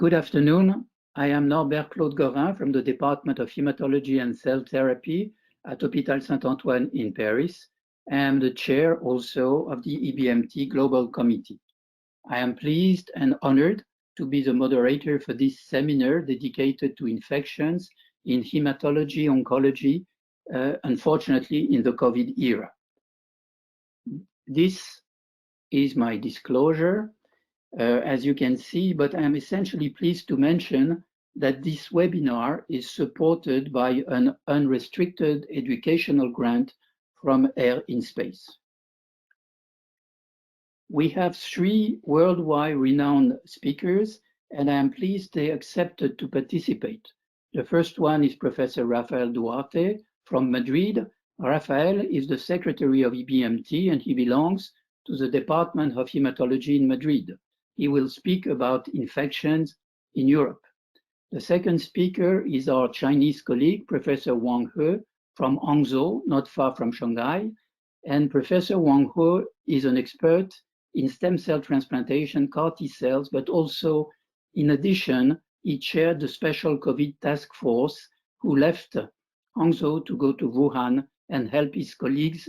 Good afternoon. I am Norbert Claude Gorin from the Department of Hematology and Cell Therapy at Hôpital Saint-Antoine in Paris. I am the chair also of the EBMT Global Committee. I am pleased and honored to be the moderator for this seminar dedicated to infections in hematology oncology, unfortunately in the COVID era. This is my disclosure. As you can see, but I am essentially pleased to mention that this webinar is supported by an unrestricted educational grant from Air in Space. We have 3 worldwide renowned speakers, and I am pleased they accepted to participate. The first one is Professor Rafael Duarte from Madrid. Rafael is the secretary of EBMT, and he belongs to the Department of Hematology in Madrid. He will speak about infections in Europe. The second speaker is our Chinese colleague, Professor Wang He from Hangzhou, not far from Shanghai. And Professor Wang He is an expert in stem cell transplantation, CAR T cells, but also, in addition, he chaired the special COVID task force who left Hangzhou to go to Wuhan and help his colleagues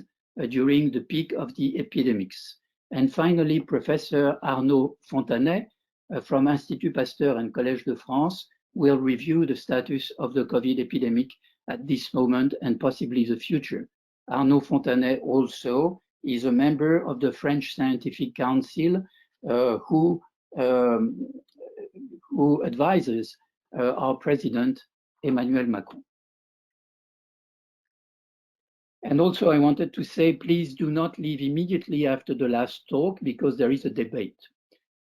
during the peak of the epidemics. And finally, Professor Arnaud Fontanet from Institut Pasteur and Collège de France will review the status of the COVID epidemic at this moment and possibly the future. Arnaud Fontanet also is a member of the French Scientific Council who advises our president, Emmanuel Macron. And also I wanted to say, please do not leave immediately after the last talk because there is a debate.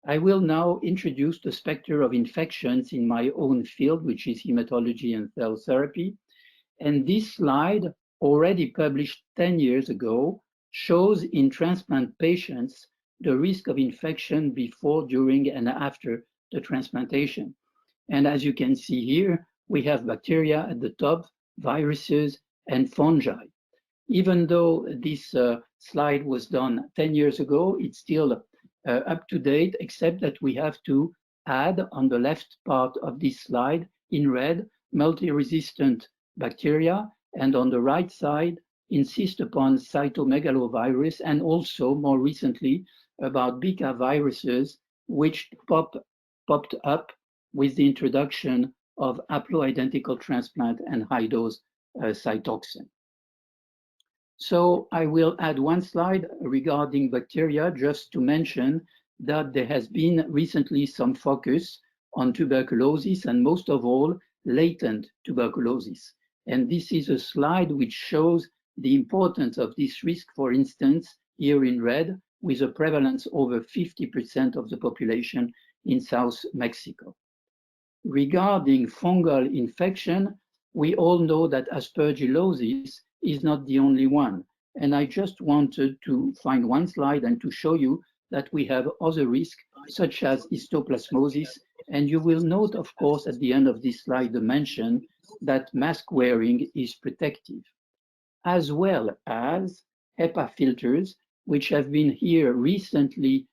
I will now introduce the specter of infections in my own field, which is hematology and cell therapy. And this slide, already published 10 years ago, shows in transplant patients the risk of infection before, during, and after the transplantation. And as you can see here, we have bacteria at the top, viruses, and fungi. Even though this slide was done 10 years ago, it's still up to date, except that we have to add on the left part of this slide in red, multi-resistant bacteria, and on the right side, insist upon cytomegalovirus, and also more recently about Bika viruses, which popped up with the introduction of haploidentical transplant and high-dose Cytoxan. So I will add one slide regarding bacteria, just to mention that there has been recently some focus on tuberculosis and most of all, latent tuberculosis. And this is a slide which shows the importance of this risk, for instance, here in red, with a prevalence over 50% of the population in South Mexico. Regarding fungal infection, we all know that aspergillosis is not the only one. And I just wanted to find one slide and to show you that we have other risks, such as histoplasmosis. And you will note, of course, at the end of this slide, the mention that mask wearing is protective, as well as HEPA filters, which have been here recently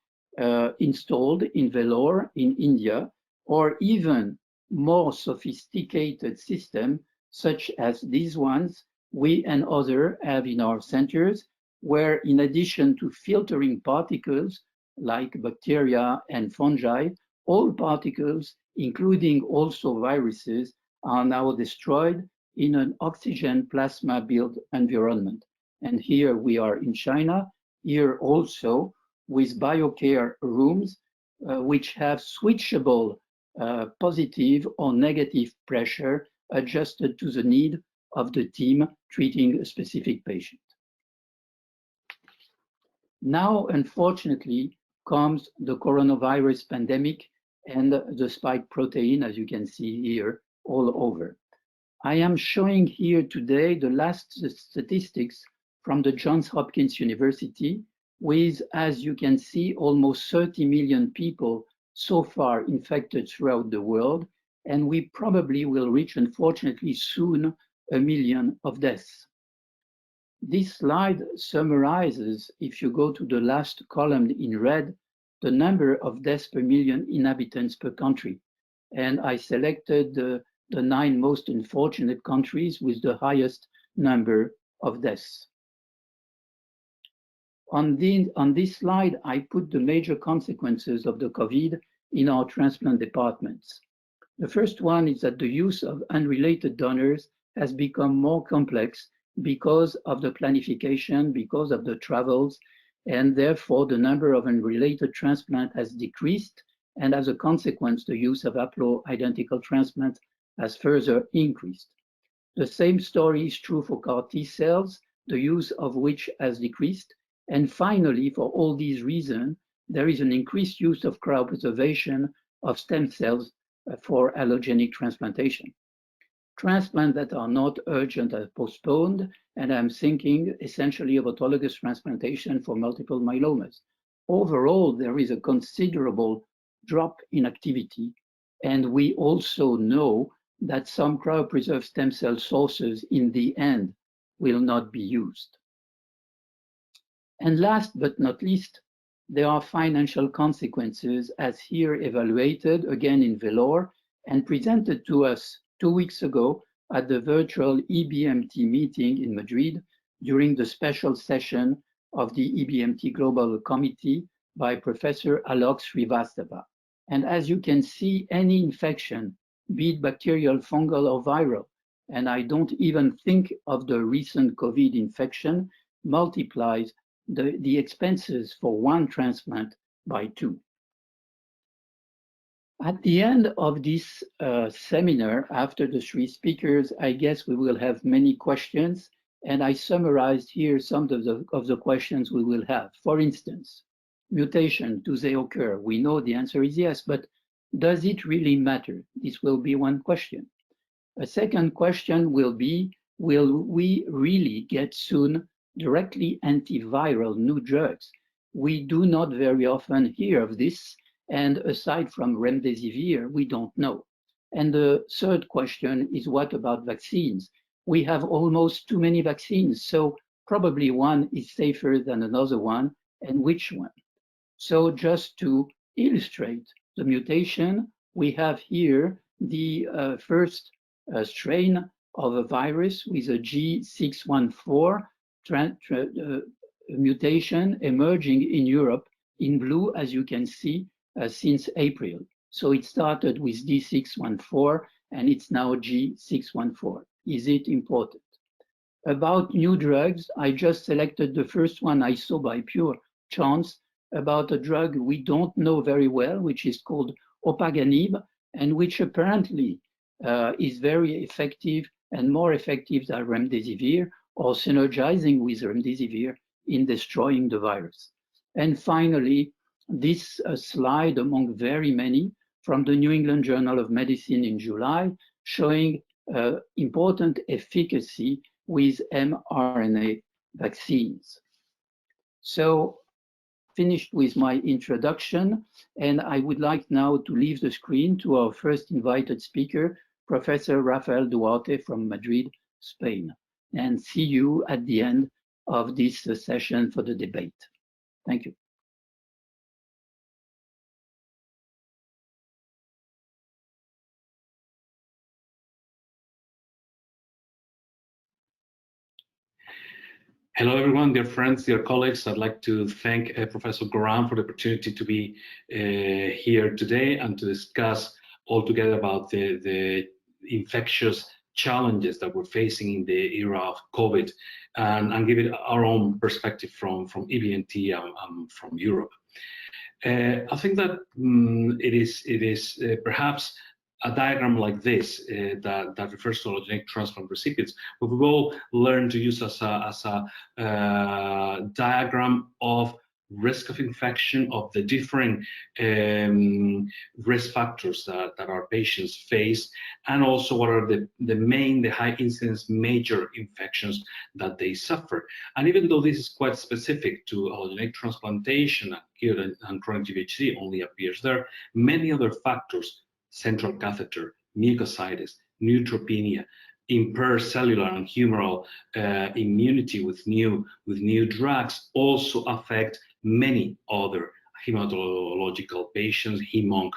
installed in Vellore in India, or even more sophisticated system, such as these ones, we and others have in our centers, where in addition to filtering particles like bacteria and fungi, all particles, including also viruses, are now destroyed in an oxygen plasma-built environment. And here we are in China, here also with BioCare rooms, which have switchable positive or negative pressure adjusted to the need of the team treating a specific patient. Now, unfortunately, comes the coronavirus pandemic and the spike protein, as you can see here, all over. I am showing here today the last statistics from the Johns Hopkins University with, as you can see, almost 30 million people so far infected throughout the world, and we probably will reach, unfortunately, soon 1 million of deaths. This slide summarizes, if you go to the last column in red, the number of deaths per million inhabitants per country. and I selected the 9 most unfortunate countries with the highest number of deaths. On this slide, I put the major consequences of the COVID in our transplant departments. The first one is that the use of unrelated donors has become more complex because of the planification, because of the travels, and therefore the number of unrelated transplants has decreased, and as a consequence, the use of haploidentical transplant has further increased. The same story is true for CAR T cells, the use of which has decreased. And finally, for all these reasons, there is an increased use of cryopreservation of stem cells for allogenic transplantation. Transplants that are not urgent are postponed, and I'm thinking essentially of autologous transplantation for multiple myelomas. Overall, there is a considerable drop in activity, and we also know that some cryopreserved stem cell sources in the end will not be used. And last but not least, there are financial consequences as here evaluated again in Velour and presented to us 2 weeks ago at the virtual EBMT meeting in Madrid during the special session of the EBMT Global Committee by Professor Alok Srivastava. And as you can see, any infection, be it bacterial, fungal, or viral, and I don't even think of the recent COVID infection, multiplies the expenses for one transplant by 2. At the end of this seminar, after the 3 speakers, I guess we will have many questions, and I summarized here some of the questions we will have. For instance, mutation, do they occur? We know the answer is yes, but does it really matter? This will be one question. A second question will be, will we really get soon directly antiviral new drugs? We do not very often hear of this, and aside from remdesivir, we don't know. And the third question is, what about vaccines? We have almost too many vaccines, so probably one is safer than another one, and which one? So just to illustrate the mutation, we have here the first strain of a virus with a G614 mutation emerging in Europe in blue, as you can see, since April. So it started with D614 and it's now G614. Is it important? About new drugs, I just selected the first one I saw by pure chance about a drug we don't know very well, which is called opaganib, and which apparently is very effective and more effective than remdesivir, or synergizing with remdesivir in destroying the virus. And finally, this slide among very many from the New England Journal of Medicine in July, showing important efficacy with mRNA vaccines. So, finished with my introduction, and I would like now to leave the screen to our first invited speaker, Professor Rafael Duarte from Madrid, Spain, and see you at the end of this session for the debate. Thank you. Hello, everyone, dear friends, dear colleagues. I'd like to thank Professor Goran for the opportunity to be here today and to discuss all together about the infectious challenges that we're facing in the era of COVID and give it our own perspective from EBMT and from Europe. I think that it is perhaps a diagram like this that refers to allogeneic transplant recipients, but we've all learned to use as a diagram of risk of infection, of the different risk factors that our patients face, and also what are the high incidence major infections that they suffer. And even though this is quite specific to allogeneic transplantation, acute and chronic GVHD only appears there, many other factors, central catheter, mucositis, neutropenia, impaired cellular and humoral immunity with new drugs also affect many other hematological patients, hemonc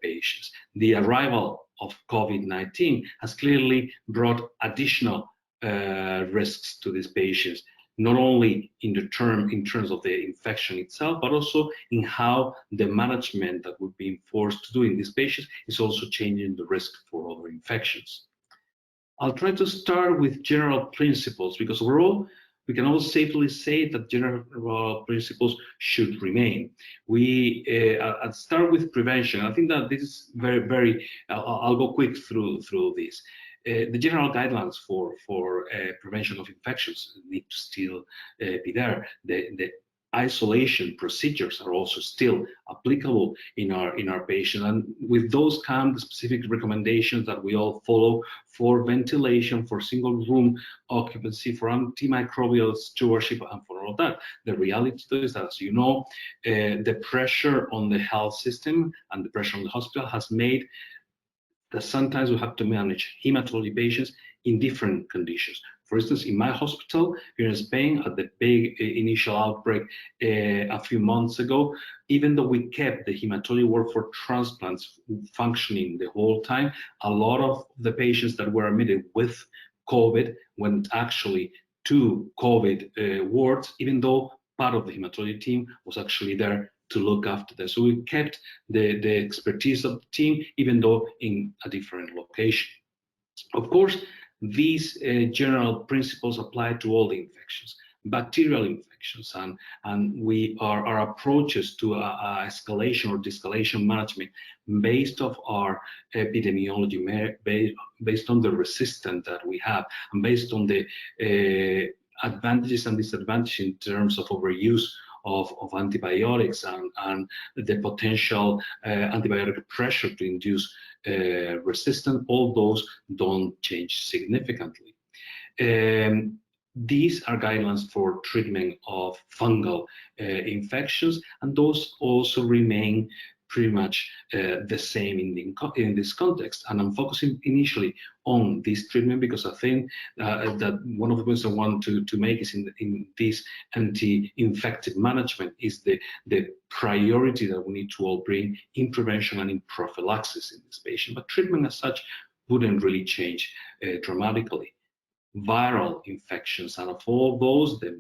patients. The arrival of COVID-19 has clearly brought additional risks to these patients, not only in terms of the infection itself, but also in how the management that we've been forced to do in these patients is also changing the risk for other infections. I'll try to start with general principles, because overall, we can all safely say that general principles should remain. I'll start with prevention. I think that this is very. I'll go quick through this. The general guidelines for prevention of infections need to still be there. The isolation procedures are also still applicable in our patients, and with those come the specific recommendations that we all follow for ventilation, for single room occupancy, for antimicrobial stewardship, and for all of that. The reality is that, as you know, the pressure on the health system and the pressure on the hospital has made that sometimes we have to manage hematology patients in different conditions. For instance, in my hospital here in Spain, at the big initial outbreak a few months ago, even though we kept the hematology ward for transplants functioning the whole time, a lot of the patients that were admitted with COVID went actually to COVID wards, even though part of the hematology team was actually there to look after them. So we kept the expertise of the team, even though in a different location. Of course, these general principles apply to all the infections, bacterial infections, and our approaches to escalation or de-escalation management based off our epidemiology, based on the resistance that we have, and based on the advantages and disadvantages in terms of overuse of antibiotics and the potential antibiotic pressure to induce resistance, all those don't change significantly. These are guidelines for treatment of fungal infections, and those also remain pretty much the same in this context. And I'm focusing initially on this treatment because I think that one of the points I want to make is in this anti-infective management is the priority that we need to all bring in prevention and in prophylaxis in this patient. But treatment as such wouldn't really change dramatically. Viral infections, and of all those, the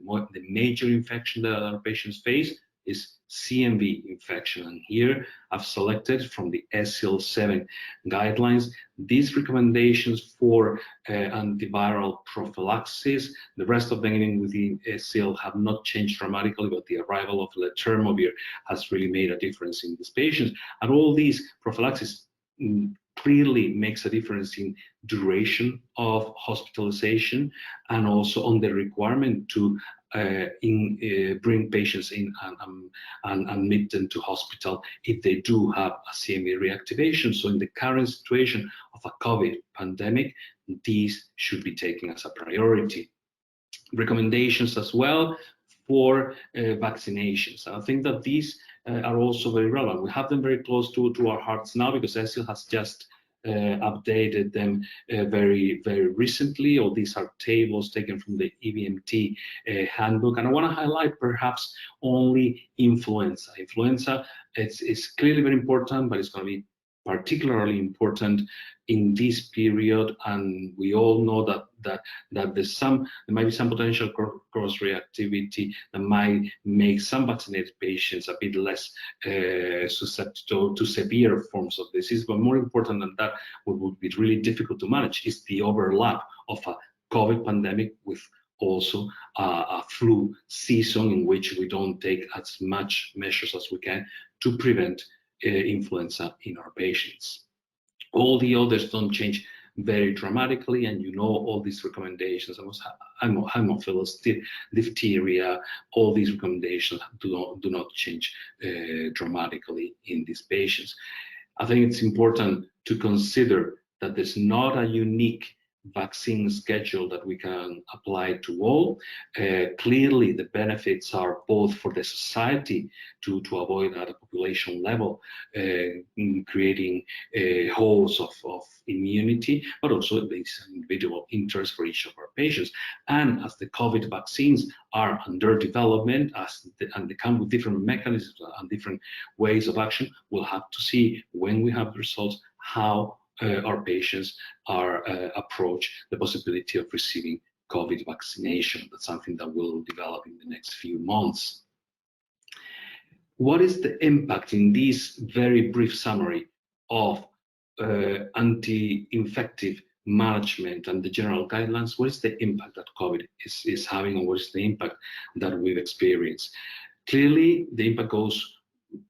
major infection that our patients face is CMV infection. And here I've selected from the SIL-7 guidelines these recommendations for antiviral prophylaxis. The rest of them within SIL have not changed dramatically, but the arrival of letermovir has really made a difference in these patients. And all these prophylaxis clearly makes a difference in duration of hospitalization and also on the requirement to bring patients in and admit them to hospital if they do have a CMV reactivation. So in the current situation of a COVID pandemic, these should be taken as a priority. Recommendations as well for vaccinations. I think that these are also very relevant. We have them very close to our hearts now because ESIL has just updated them very recently. All these are tables taken from the EVMT handbook, and I want to highlight perhaps only influenza. Influenza is clearly very important, but it's going to be particularly important in this period, and we all know that there might be some potential cross reactivity that might make some vaccinated patients a bit less susceptible to severe forms of disease. But more important than that, what would be really difficult to manage is the overlap of a COVID pandemic with also a flu season in which we don't take as much measures as we can to prevent influenza in our patients. All the others don't change very dramatically, and you know all these recommendations. Haemophilus, diphtheria, all these recommendations do not change dramatically in these patients. I think it's important to consider that there's not a unique vaccine schedule that we can apply to all. Clearly, the benefits are both for the society to avoid at a population level creating holes of immunity, but also this individual interest for each of our patients. And as the COVID vaccines are under development, and they come with different mechanisms and different ways of action, we'll have to see when we have results how our patients are approach the possibility of receiving COVID vaccination. That's something that will develop in the next few months. What is the impact in this very brief summary of anti-infective management and the general guidelines? What is the impact that COVID is having, and what is the impact that we've experienced? Clearly, the impact goes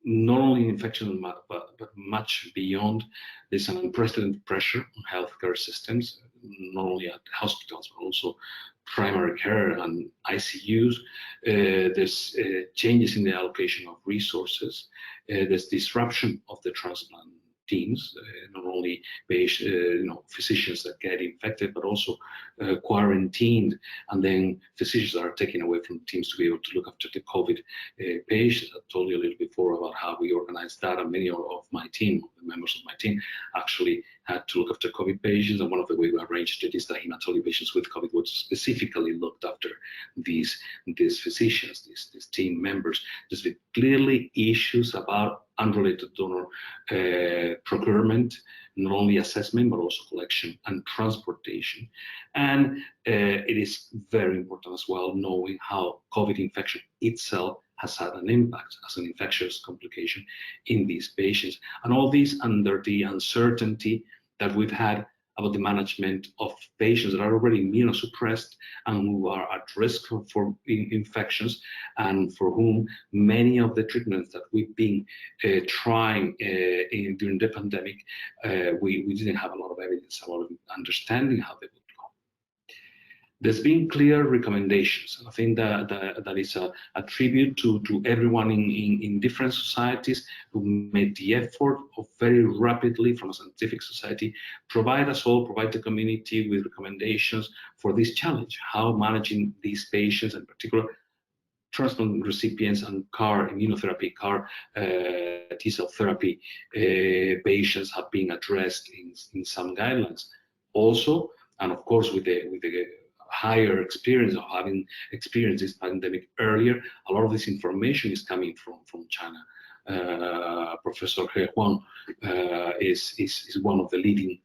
not only in infection, but much beyond. There's an unprecedented pressure on healthcare systems, not only at hospitals, but also primary care and ICUs. There's changes in the allocation of resources. There's disruption of the transplant teams, not only physicians that get infected, but also quarantined, and then physicians are taken away from teams to be able to look after the COVID patients. I told you a little bit before about how we organized that, and many of my team, the members of my team, actually had to look after COVID patients, and one of the ways we arranged it is that hematology patients with COVID was specifically looked after these physicians, these team members. There's clearly issues about unrelated donor procurement, not only assessment, but also collection and transportation. And it is very important as well knowing how COVID infection itself has had an impact as an infectious complication in these patients. And all this under the uncertainty that we've had about the management of patients that are already immunosuppressed and who are at risk for infections, and for whom many of the treatments that we've been trying during the pandemic, we didn't have a lot of evidence, a lot of understanding how they would go. There's been clear recommendations, and I think that is a tribute to everyone in different societies who made the effort of very rapidly, from a scientific society, provide the community with recommendations for this challenge, how managing these patients, in particular transplant recipients and CAR immunotherapy, CAR T-cell therapy patients have been addressed in some guidelines. Also, and of course, with the higher experience of having experienced this pandemic earlier, a lot of this information is coming from China. Professor He Huang is one of the leading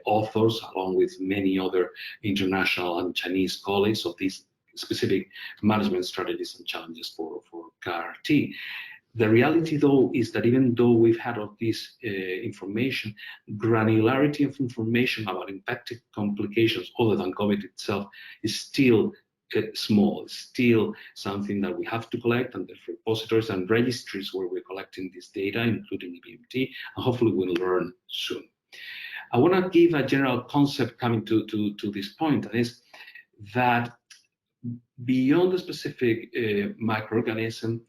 authors, along with many other international and Chinese colleagues, of these specific management strategies and challenges for CAR-T. The reality, though, is that even though we've had all this information, granularity of information about infective complications other than COVID itself is still small. It's still something that we have to collect, and there's repositories and registries where we're collecting this data, including EBMT, and hopefully we'll learn soon. I want to give a general concept coming to this point, and is that beyond the specific microorganism,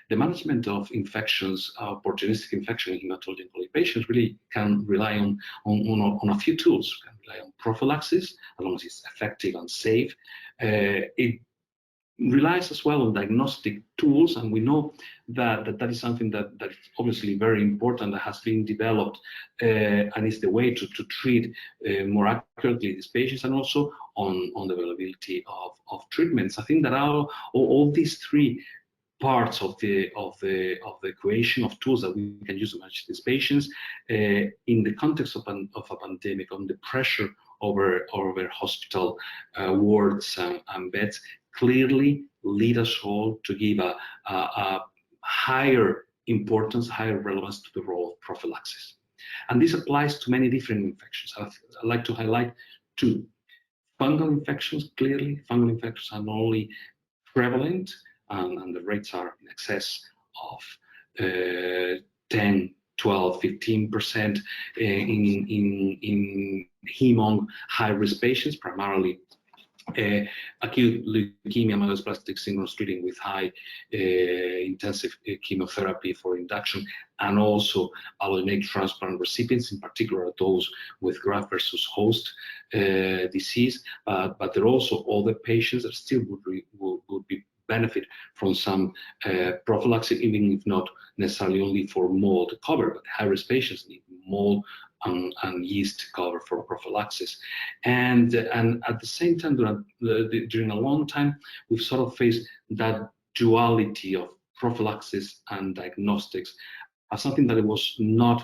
the management of infections, opportunistic infection in hematology oncology patients, really can rely on a few tools. Can rely on prophylaxis, as long as it's effective and safe. It relies as well on diagnostic tools, and we know that is something that is obviously very important, that has been developed and is the way to treat more accurately these patients, and also on the availability of treatments. I think that all these three parts of the creation of tools that we can use to manage these patients in the context of a pandemic, on the pressure over hospital wards and beds, clearly lead us all to give a higher importance, higher relevance to the role of prophylaxis. And this applies to many different infections. I'd like to highlight two. Fungal infections, clearly, fungal infections are not only prevalent, and the rates are in excess of 10, 12, 15% in heme high-risk patients, primarily acute leukemia, myelodysplastic syndromes treating with high intensive chemotherapy for induction, and also allogeneic transplant recipients, in particular those with graft versus host disease. But there are also other patients that still would be benefit from some prophylaxis, even if not necessarily only for mold cover, but high-risk patients need mold and yeast cover for prophylaxis. And at the same time, during a long time, we've sort of faced that duality of prophylaxis and diagnostics as something that it was not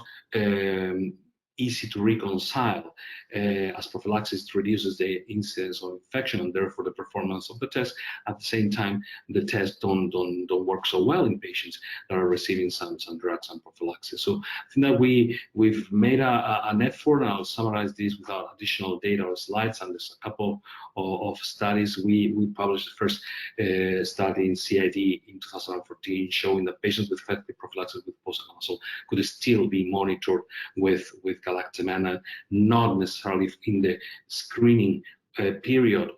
easy to reconcile, as prophylaxis reduces the incidence of infection and therefore the performance of the test. At the same time, the tests don't work so well in patients that are receiving some drugs and prophylaxis. So I think that we've made an effort, and I'll summarize this without additional data or slides. And there's a couple of studies. We published the first study in CID in 2014 showing that patients with effective prophylaxis with posaconazole could still be monitored with galactamana, not necessarily in the screening period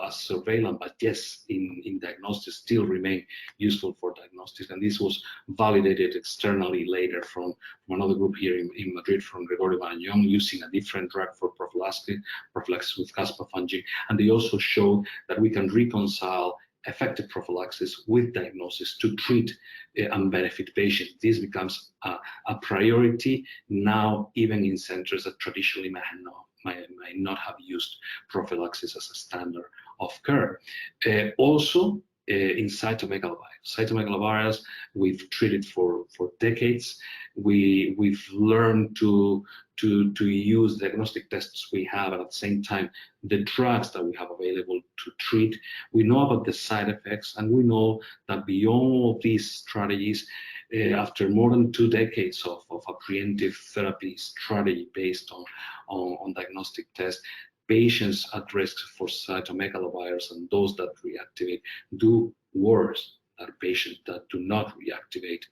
as surveillance, but yes, in diagnostics still remain useful for diagnostics. And this was validated externally later from another group here in Madrid, from Gregorio Marañón, using a different drug for prophylaxis with caspofungin. And they also showed that we can reconcile effective prophylaxis with diagnosis to treat and benefit patients. This becomes a priority now, even in centers that traditionally might not have used prophylaxis as a standard of care. Also, in cytomegalovirus. Cytomegalovirus, we've treated for decades. We've learned to use diagnostic tests we have, and at the same time, the drugs that we have available to treat. We know about the side effects, and we know that beyond all these strategies, after more than 2 decades of a preemptive therapy strategy based on diagnostic tests, patients at risk for cytomegalovirus and those that reactivate do worse than patients that do not reactivate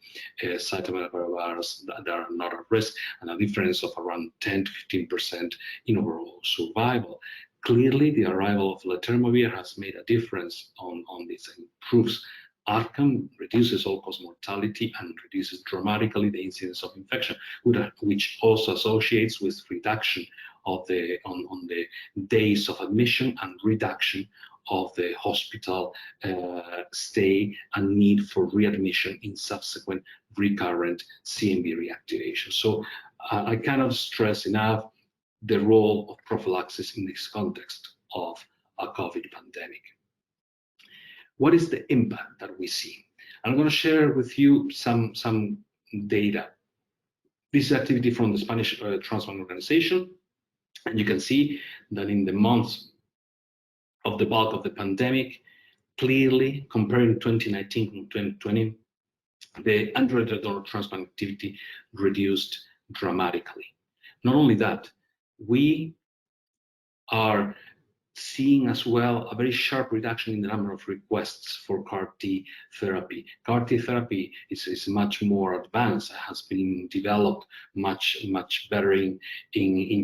cytomegalovirus that are not at risk, and a difference of around 10 to 15% in overall survival. Clearly, the arrival of letermovir has made a difference on this, improves outcome, reduces all-cause mortality, and reduces dramatically the incidence of infection, which also associates with reduction of on the days of admission and reduction of the hospital stay and need for readmission in subsequent recurrent CMV reactivation. So I cannot stress enough the role of prophylaxis in this context of a COVID pandemic. What is the impact that we see? I'm going to share with you some data. This is activity from the Spanish Transplant Organization, and you can see that in the months of the bulk of the pandemic, clearly comparing 2019 and 2020, the unrelated donor transplant activity reduced dramatically. Not only that, we are seeing as well a very sharp reduction in the number of requests for CAR T therapy. CAR T therapy is much more advanced, has been developed much better in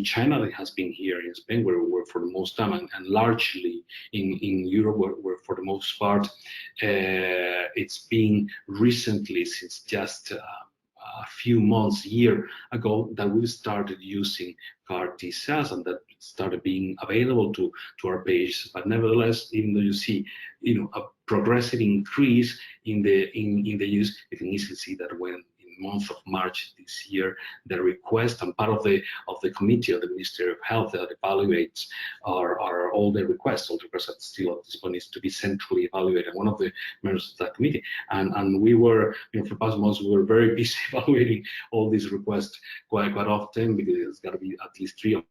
China than it has been here in Spain, where we were for the most time, and largely in Europe, where for the most part it's been recently, since just a few months, a year ago, that we started using CAR T cells, and that started being available to our patients. But nevertheless, even though you see, a progressive increase in the use, you can easily see that when in the month of March this year, the request, and part of the committee of the Ministry of Health that evaluates all the requests that still at this point needs to be centrally evaluated. One of the members of that committee, and we were, for the past months, we were very busy evaluating all these requests quite often, because it's got to be at least 3 of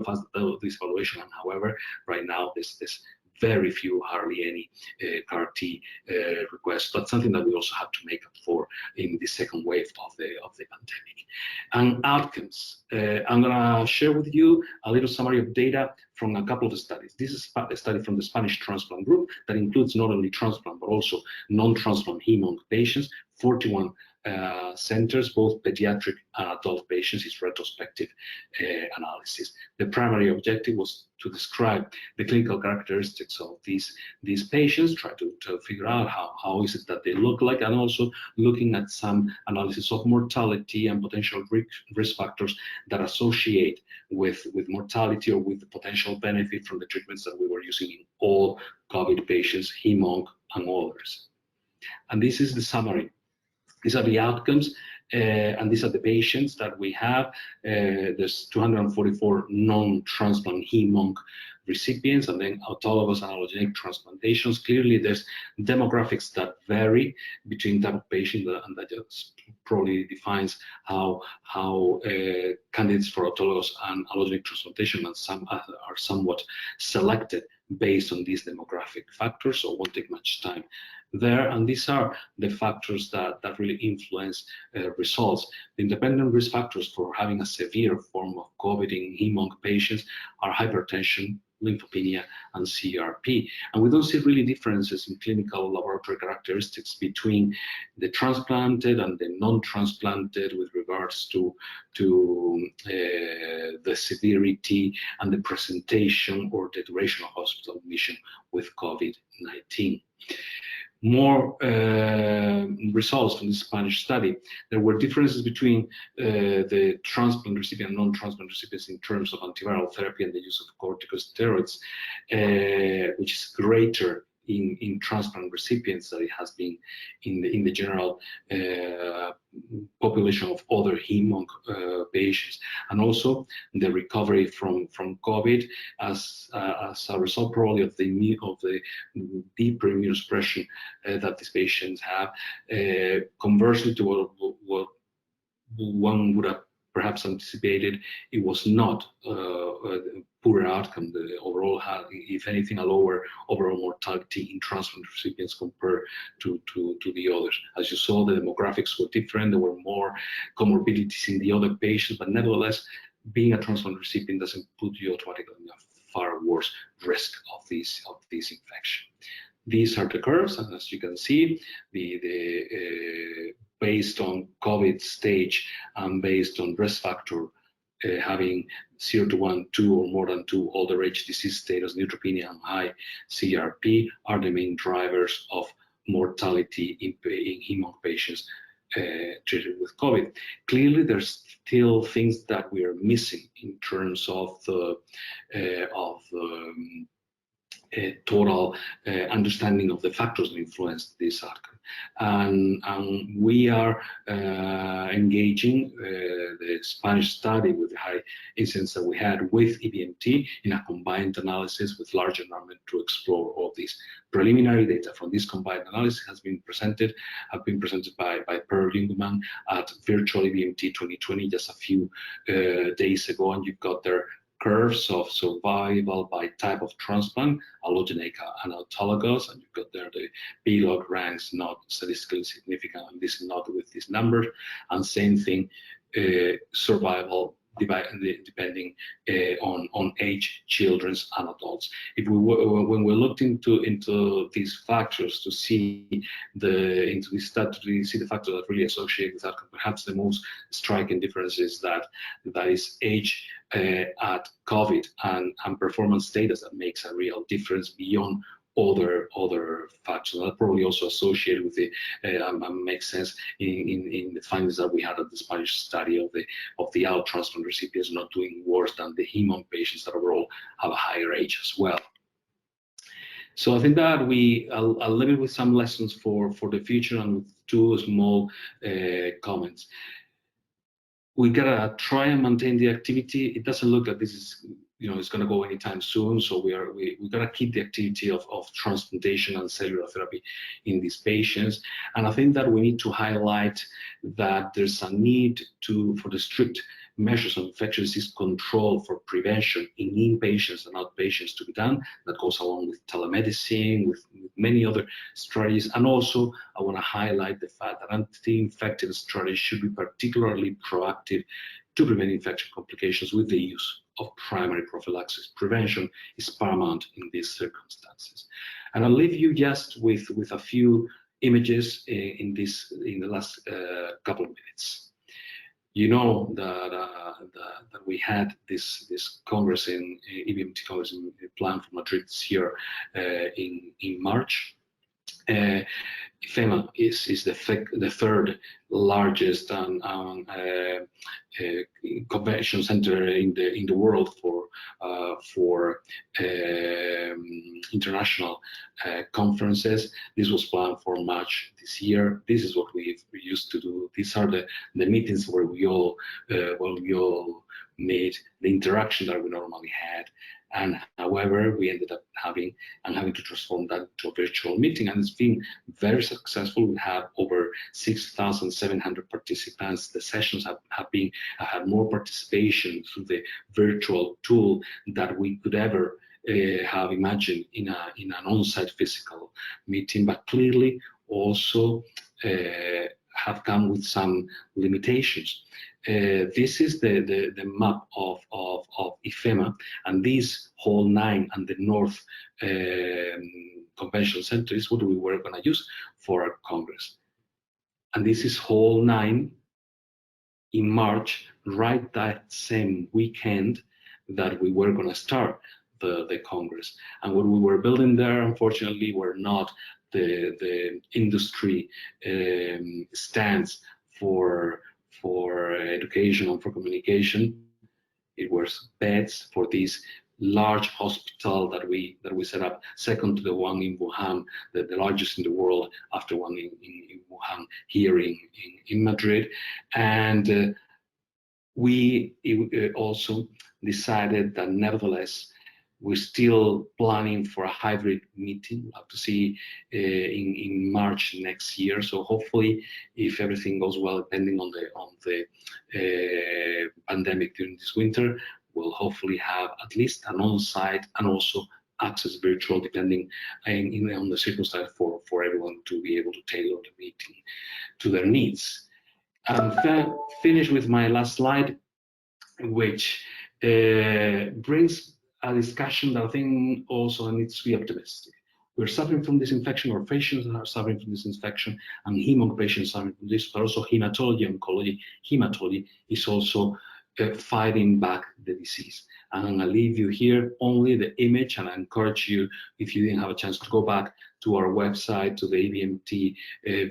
us this evaluation. And however, right now there's very few, hardly any CAR T requests, but something that we also have to make up for in the second wave of the pandemic. And outcomes. I'm gonna share with you a little summary of data from a couple of studies. This is a study from the Spanish Transplant Group that includes not only transplant, but also non-transplant hem-onc patients, 41 centers, both pediatric and adult patients, is retrospective analysis. The primary objective was to describe the clinical characteristics of these patients, try to figure out how is it that they look like, and also looking at some analysis of mortality and potential risk factors that associate with mortality or with the potential benefit from the treatments that we were using in all COVID patients, hem-onc and others. And this is the summary. These are the outcomes, and these are the patients that we have. There's 244 non-transplant hem-onc recipients, and then autologous and allogeneic transplantations. Clearly, there's demographics that vary between type of patient, and that just probably defines how candidates for autologous and allogeneic transplantation and some are somewhat selected based on these demographic factors, so it won't take much time there. And these are the factors that really influence results. The independent risk factors for having a severe form of COVID in hem-onc patients are hypertension, lymphopenia, and CRP. And we don't see really differences in clinical laboratory characteristics between the transplanted and the non-transplanted with regards to the severity and the presentation or the duration of hospital admission with COVID-19. More results from the Spanish study. There were differences between the transplant recipient and non-transplant recipients in terms of antiviral therapy and the use of corticosteroids, which is greater in transplant recipients than it has been in the general population of other hem-onc patients, and also the recovery from COVID as a result probably of the deeper immunosuppression that these patients have. Conversely to what one would have perhaps anticipated, it was not a poorer outcome. The overall had, if anything, a lower overall mortality in transplant recipients compared to the others. As you saw, the demographics were different. There were more comorbidities in the other patients, but nevertheless, being a transplant recipient doesn't put you automatically in a far worse risk of this infection. These are the curves, and as you can see, based on COVID stage and based on risk factor, having 0 to 1, 2 or more than 2, older age, disease status, neutropenia, and high CRP are the main drivers of mortality in hem-onc patients treated with COVID. Clearly, there's still things that we are missing in terms of the total understanding of the factors that influence this outcome. And we are engaging the Spanish study with the high incidence that we had with EBMT in a combined analysis with large environment to explore all these. Preliminary data from this combined analysis have been presented by Per Lindemann at Virtual EBMT 2020 just a few days ago, and you've got their curves of survival by type of transplant, allogeneic and autologous, and you've got there the B-log ranks not statistically significant, and this is not with these numbers, and same thing, survival depending on age, children and adults. When we looked into these factors to see the factors that really associate with outcome, perhaps the most striking difference is that is age at COVID and performance status that makes a real difference beyond other factors. That probably also associated with the makes sense in the findings that we had at the Spanish study of the allo transplant recipients not doing worse than the hem-onc patients that overall have a higher age as well. So I think that I'll leave it with some lessons for the future and with two small comments. We gotta try and maintain the activity. It doesn't look like this is it's going to go anytime soon. So we gotta keep the activity of transplantation and cellular therapy in these patients. And I think that we need to highlight that there's a need for the strict measures of infectious disease control for prevention in inpatients and outpatients to be done. That goes along with telemedicine, with many other strategies. And also, I want to highlight the fact that anti-infective strategies should be particularly proactive to prevent infection complications with the use of primary prophylaxis. Prevention is paramount in these circumstances. And I'll leave you just with a few images in the last couple of minutes. You know that we had this Congress in EBMT Congress planned for Madrid this year in March. IFEMA is the third largest convention center in the world for international conferences. This was planned for March this year. This is what we used to do. These are the meetings where we all made the interaction that we normally had. And however, we ended up having to transform that to a virtual meeting, and it's been very successful. We have over 6,700 participants. The sessions have had more participation through the virtual tool that we could ever have imagined in an on-site physical meeting, but clearly also have come with some limitations. This is the map of IFEMA, and this Hall 9 and the North Convention Center is what we were going to use for our Congress. And this is Hall 9 in March, right that same weekend that we were going to start the Congress. And what we were building there, unfortunately, were not the industry stands for education and for communication. It was beds for this large hospital that we set up, second to the one in Wuhan, the largest in the world after one in Wuhan here in Madrid. And we also decided that nevertheless we're still planning for a hybrid meeting. We'll have to see in March next year. So hopefully, if everything goes well, depending on the pandemic during this winter, we'll hopefully have at least an on-site and also access virtual, depending on the circumstance for everyone to be able to tailor the meeting to their needs. And finish with my last slide, which brings a discussion that I think also needs to be optimistic. We're suffering from this infection, or patients are suffering from this infection, and hemo patients suffering from this, but also hematology, oncology. Hematology is also fighting back the disease. And I'm going to leave you here only the image, and I encourage you, if you didn't have a chance, to go back to our website, to the EBMT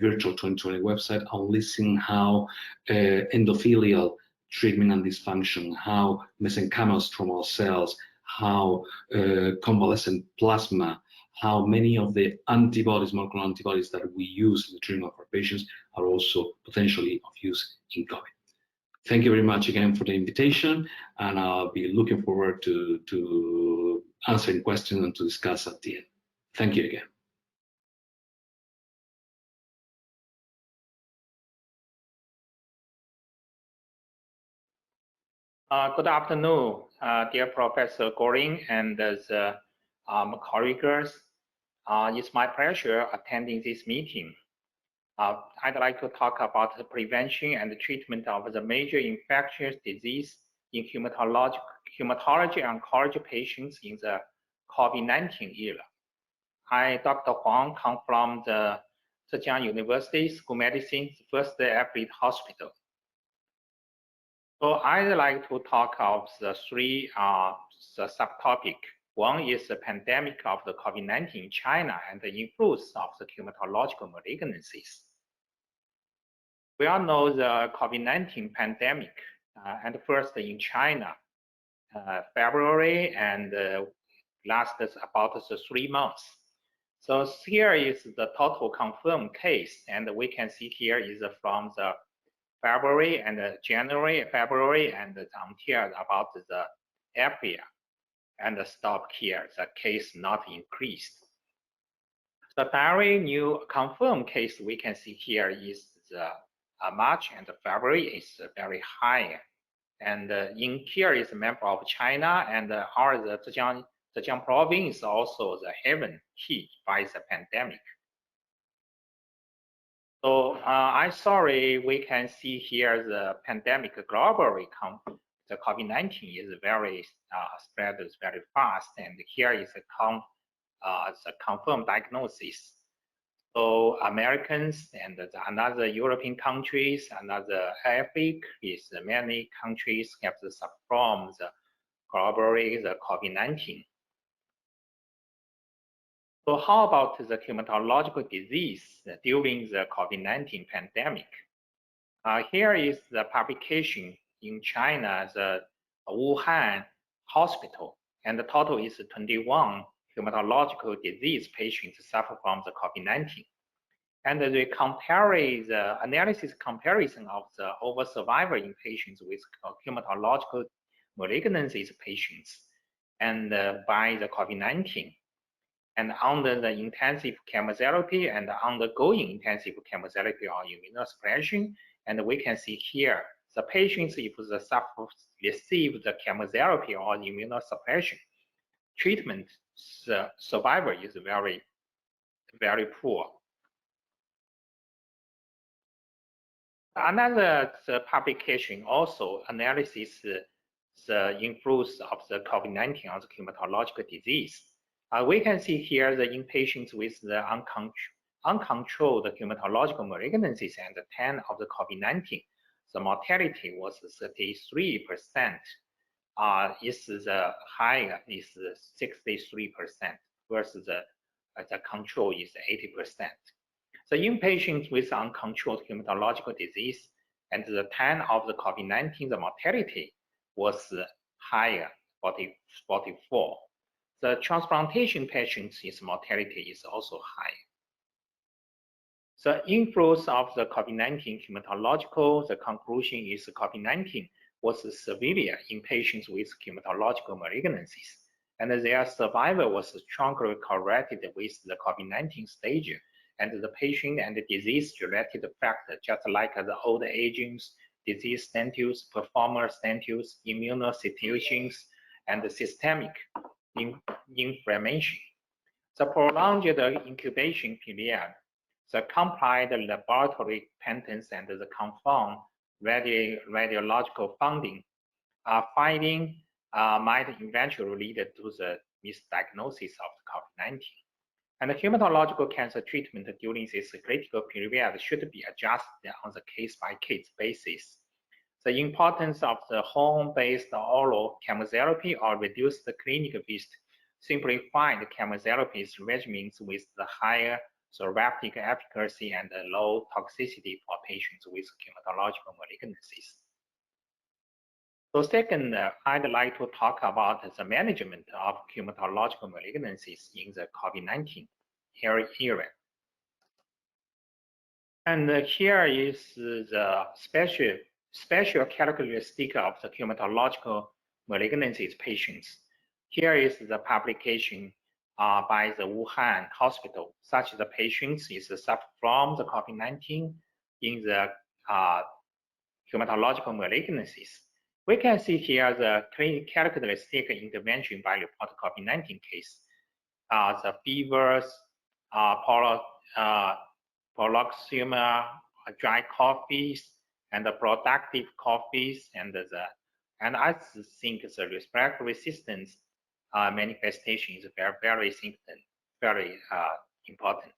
Virtual 2020 website, and listen how endothelial treatment and dysfunction, how mesenchymal stromal cells, how convalescent plasma, how many of the antibodies, monoclonal antibodies that we use in the treatment of our patients are also potentially of use in COVID. Thank you very much again for the invitation, and I'll be looking forward to answering questions and to discuss at the end. Thank you again. Good afternoon, dear Professor Goring and the colleagues. It's my pleasure attending this meeting. I'd like to talk about the prevention and the treatment of the major infectious disease in hematology and oncology patients in the COVID-19 era. I, Dr. Huang, come from the Zhejiang University School of Medicine, First Applied Hospital. So I'd like to talk of the three subtopic. One is the pandemic of the COVID-19 in China and the influence of the hematological malignancies. We all know the COVID-19 pandemic, and first in China, February, and lasted about 3 months. So here is the total confirmed case, and we can see here is from the February and January, February, and until about the April, and stop here, the case not increased. The very new confirmed case we can see here is the March and February is very high. And in here is a member of China, and our the Zhejiang province is also the heaven hit by the pandemic. So I'm sorry, we can see here the pandemic globally, the COVID-19 is very spread is very fast, and here is the confirmed diagnosis. So Americans and another European countries, another Africa, is many countries have from the globally the COVID-19. So how about the hematological disease during the COVID-19 pandemic? Here is the publication in China, the Wuhan hospital, and the total is 21 hematological disease patients suffer from the COVID-19. And they compare the analysis comparison of the overall survival in patients with hematological malignancies patients and by the COVID-19. And under the intensive chemotherapy and undergoing intensive chemotherapy or immunosuppression, and we can see here the patients if the receive the chemotherapy or immunosuppression treatment, the survival is very, very poor. Another publication also analyzes the influence of the COVID-19 on the hematological disease. We can see here that in patients with the uncontrolled hematological malignancies and 10 of the COVID-19, the mortality was 33%. Is the higher is 63% versus the control is 80%. So in patients with uncontrolled hematological disease and the 10 of the COVID-19, the mortality was higher, 44. The transplantation patients' mortality is also high. The influence of the COVID-19 hematological, the conclusion is COVID-19 was severe in patients with hematological malignancies, and their survival was strongly correlated with the COVID-19 stage, and the patient and the disease-related factor, just like the old agings, disease status, performer status, immunosituations, and the systemic inflammation. The prolonged incubation period, the complied laboratory patents, and the confirmed radiological finding might eventually lead to the misdiagnosis of COVID-19. And the hematological cancer treatment during this critical period should be adjusted on the case-by-case basis. The importance of the home-based oral chemotherapy or reduced clinic-based simplified chemotherapy regimens with the higher therapeutic efficacy and low toxicity for patients with hematological malignancies. So second, I'd like to talk about the management of hematological malignancies in the COVID-19 era. And here is the special characteristic of the hematological malignancies patients. Here is the publication by the Wuhan hospital. Such the patients is suffer from the COVID-19 in the hematological malignancies. We can see here the clinical characteristic intervention by reported COVID-19 case. The fevers, paroxysmal dry coughs, and the productive coughs, and I think the respiratory resistance manifestation is very important.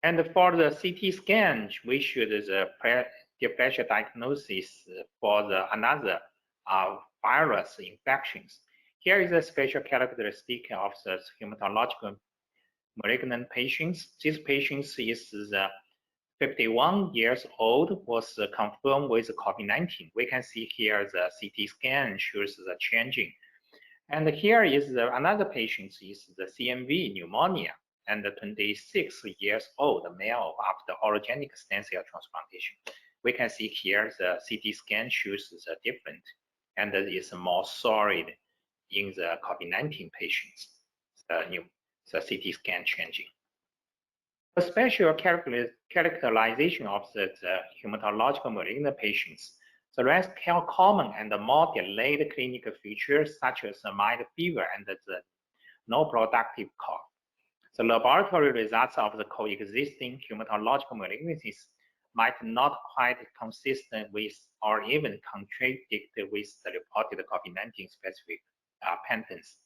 And for the CT scan, we should differential diagnosis for another virus infections. Here is a special characteristic of the hematological malignant patients. These patients is 51 years old, was confirmed with COVID-19. We can see here the CT scan shows the changing. And here is another patient is the CMV pneumonia, and 26 years old male after allogenic stem cell transplantation. We can see here the CT scan shows the different, and it is more solid in the COVID-19 patients. The CT scan changing. A special characterization of the hematological malignant patients. The rest common and more delayed clinical features such as mild fever and the no productive cough. The laboratory results of the coexisting hematological malignancies might not quite consistent with or even contradict with the reported COVID-19 specific patterns.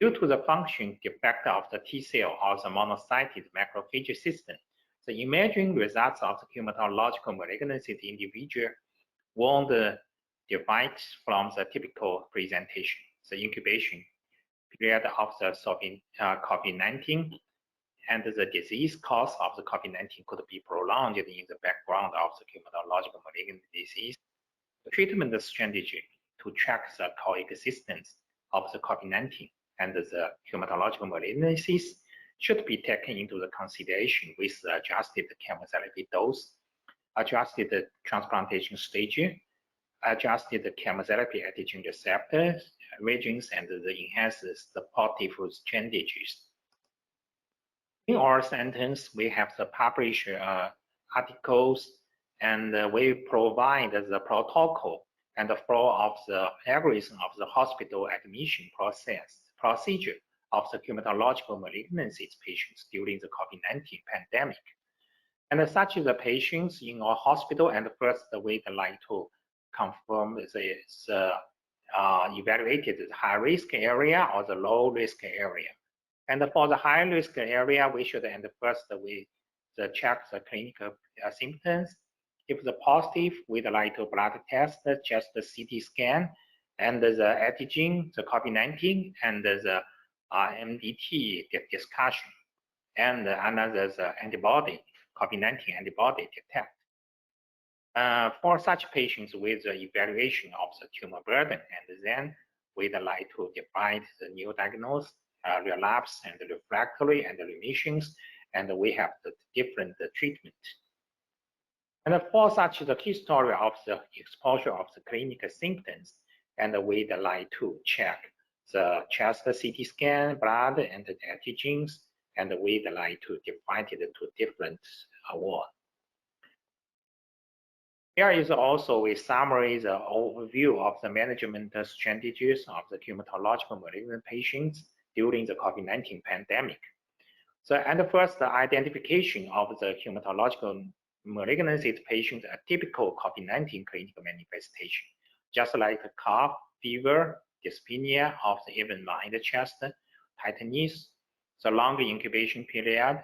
Due to the function defect of the T cell or the monocytic macrophage system, the imaging results of the hematological malignancy in the individual won't divide from the typical presentation. The incubation period of the COVID-19 and the disease course of the COVID-19 could be prolonged in the background of the hematological malignant disease. The treatment strategy to track the coexistence of the COVID-19 and the hematological malignancies should be taken into the consideration with the adjusted chemotherapy dose, adjusted transplantation stage, adjusted chemotherapy antigen receptor regions, and the enhanced supportive strategies. In our sentence, we have the published articles, and we provide the protocol and the flow of the algorithm of the hospital admission procedure of the hematological malignancies patients during the COVID-19 pandemic. And such the patients in our hospital, and first we'd like to confirm the evaluated high risk area or the low risk area. And for the high risk area, we should first check the clinical symptoms. If the positive, we'd like to blood test just the CT scan and the antigen, the COVID-19, and the MDT discussion, and another antibody, COVID-19 antibody detect. For such patients with the evaluation of the tumor burden, and then we'd like to divide the new diagnosis, relapse, and refractory, and remissions, and we have the different treatment. And for such the history of the exposure of the clinical symptoms, and we'd like to check the chest CT scan, blood, and the antigens, and we'd like to divide it into different wards. Here is also a summary, the overview of the management strategies of the hematological malignant patients during the COVID-19 pandemic. So, and first, the identification of the hematological malignancies patients are typical COVID-19 clinical manifestation, just like cough, fever, dyspnea of the even in the chest, tightness, the long incubation period,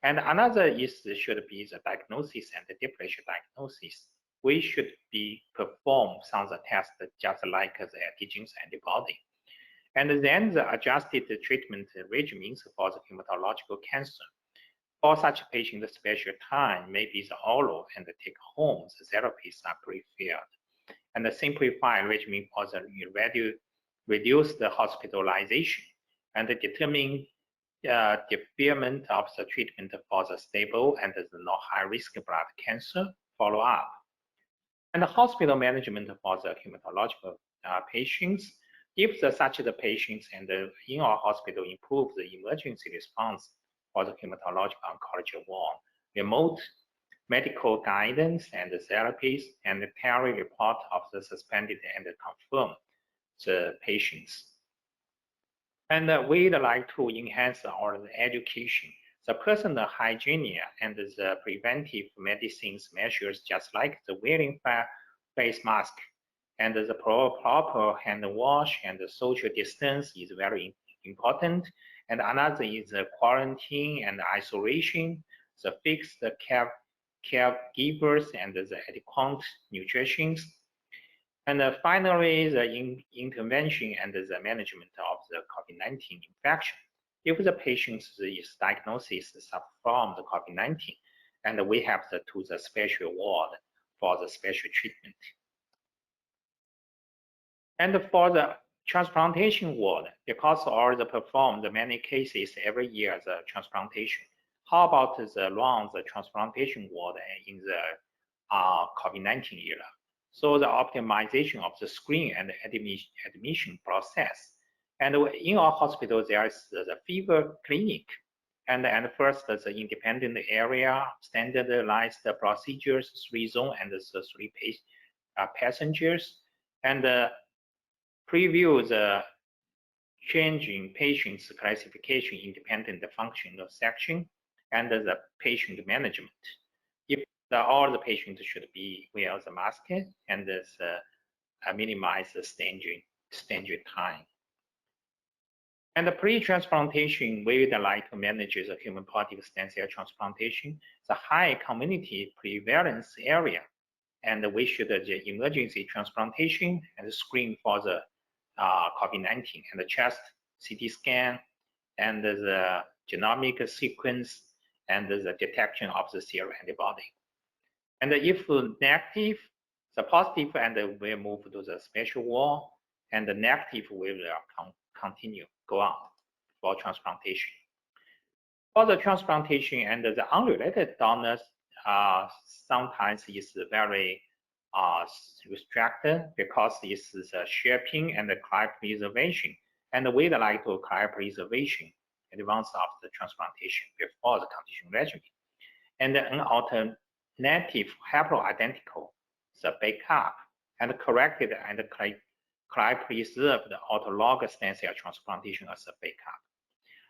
and another should be the diagnosis and the differential diagnosis. We should be perform some of the tests just like the antigens antibody. And then the adjusted treatment regimens for the hematological cancer. For such patient, special time, maybe the oral and the take-home therapies are preferred. And the simplified regimen for the reduce the hospitalization and determine deferment of the treatment for the stable and the no high-risk blood cancer follow-up. And the hospital management for the hematological patients, if such the patients and in our hospital improve the emergency response for the hematological oncology ward, remote medical guidance and the therapies, and the peer report of the suspended and confirm the patients. And we'd like to enhance our education, the personal hygiene and the preventive medicines measures, just like the wearing face mask and the proper hand wash and the social distance is very important. And another is the quarantine and isolation, the fixed caregivers and the adequate nutrition. And finally, the intervention and the management of the COVID-19 infection. If the patient's diagnosis from the COVID-19, and we have to the special ward for the special treatment. And for the transplantation ward, because all the perform the many cases every year the transplantation. How about the run the transplantation ward in the COVID-19 era? So the optimization of the screen and admission process. And in our hospital, there is the fever clinic. And first, the independent area, standardized procedures, 3 zone and the 3 passengers, and preview the changing patients classification independent functional section and the patient management. If all the patients should be wear the mask and minimize the staging time. And the pre-transplantation, we would like to manage the hematopoietic stem cell transplantation. It's a high community prevalence area, and we should the emergency transplantation and screen for the COVID-19 and the chest CT scan and the genomic sequence and the detection of the serum antibody. And if negative, the positive and we move to the special wall, and the negative we will continue go on for transplantation. For the transplantation and the unrelated donors, sometimes is very restricted because this is shaping and the cryopreservation, and we'd like to cryopreservation in advance of the transplantation before the condition regimen. And an alternative haploidentical, the backup, and corrected and cryopreserved autologous stem cell transplantation as a backup.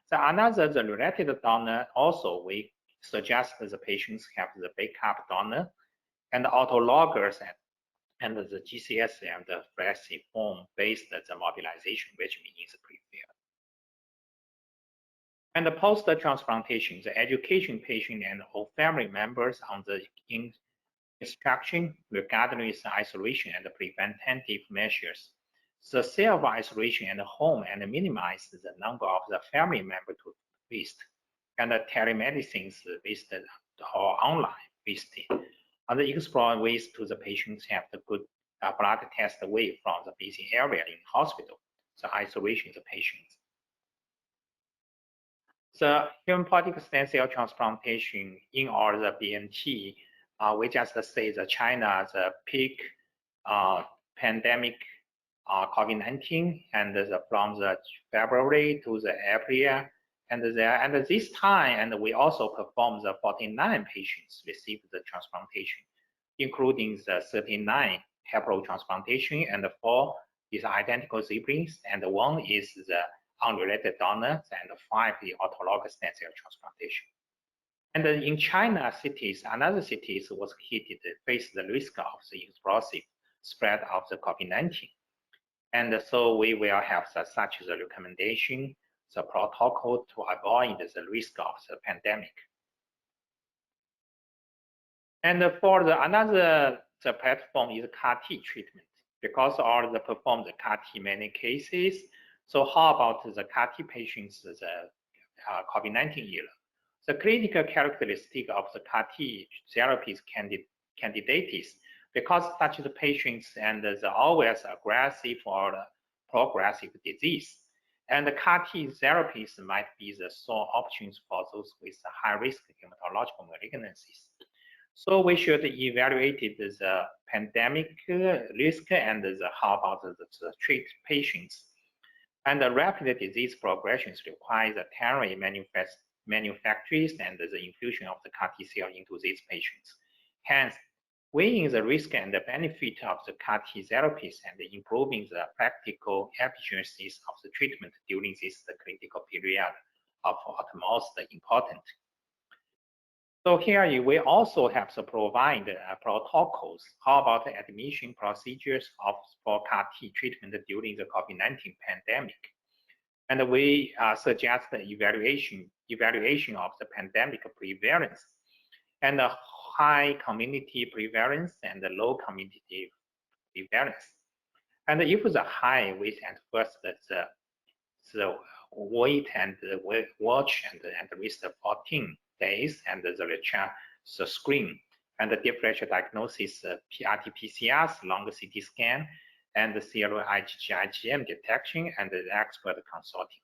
So another the related donor also we suggest the patients have the backup donor and the autologous and the GCS and the flexiform based the mobilization regimen is preferred. And the post-transplantation, the education patient and all family members on the instruction regarding isolation and preventive measures. The self-isolation and home and minimize the number of the family member to visit, and the telemedicine visit or online visiting, and explore ways to the patients have the good blood test away from the busy area in hospital, so isolation the patients. The hematopoietic stem cell transplantation in all the BNT, we just say the China the peak pandemic COVID-19 and from the February to the April and this time, and we also performed the 49 patients received the transplantation, including the 39 haplotransplantation and 4 is identical siblings, and 1 is the unrelated donor, and 5 the autologous stem cell transplantation. And in China cities, another cities was hit face the risk of the explosive spread of the COVID-19. And so we will have such the recommendation, the protocol to avoid the risk of the pandemic. And for another platform is CAR-T treatment, because all the perform the CAR-T many cases. So how about the CAR-T patients, the COVID-19 era? The clinical characteristic of the CAR-T therapies candidates, because such the patients and the always aggressive or progressive disease, and the CAR-T therapies might be the sole options for those with high-risk hematological malignancies. So we should evaluate the pandemic risk and how about the treat patients. And the rapid disease progressions require the temporary manufacturers and the infusion of the CAR-T cell into these patients. Hence, weighing the risk and the benefit of the CAR-T therapies and improving the practical efficiencies of the treatment during this critical period of utmost important. So here we also have to provide protocols. How about the admission procedures for CAR-T treatment during the COVID-19 pandemic? And we suggest the evaluation of the pandemic prevalence and the high community prevalence and the low community prevalence. And if the high, we at first the wait and watch and risk 14 days and the screen and the differential diagnosis, RT-PCRs, longer CT scan, and the serial IgG-IgM detection and the expert consulting.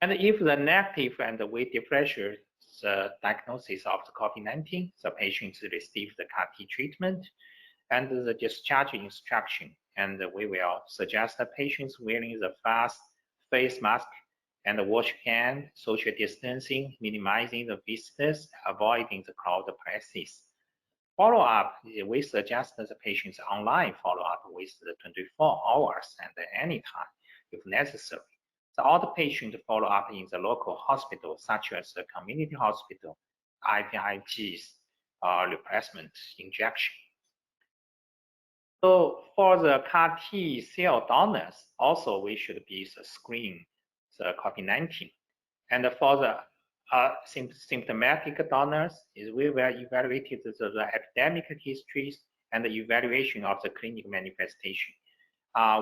And if the negative and the weight differential the diagnosis of the COVID-19, the patients receive the CAR-T treatment and the discharge instruction, and we will suggest the patients wearing the face mask and wash hand, social distancing, minimizing the visitors, avoiding the crowd places. Follow-up, we suggest the patients online follow-up with the 24 hours and any time if necessary. The outpatient follow-up in the local hospital, such as the community hospital, IVIGs, replacement injection. So for the CAR-T cell donors, also we should be screened the COVID-19. And for the symptomatic donors, we will evaluate the epidemic histories and the evaluation of the clinical manifestation.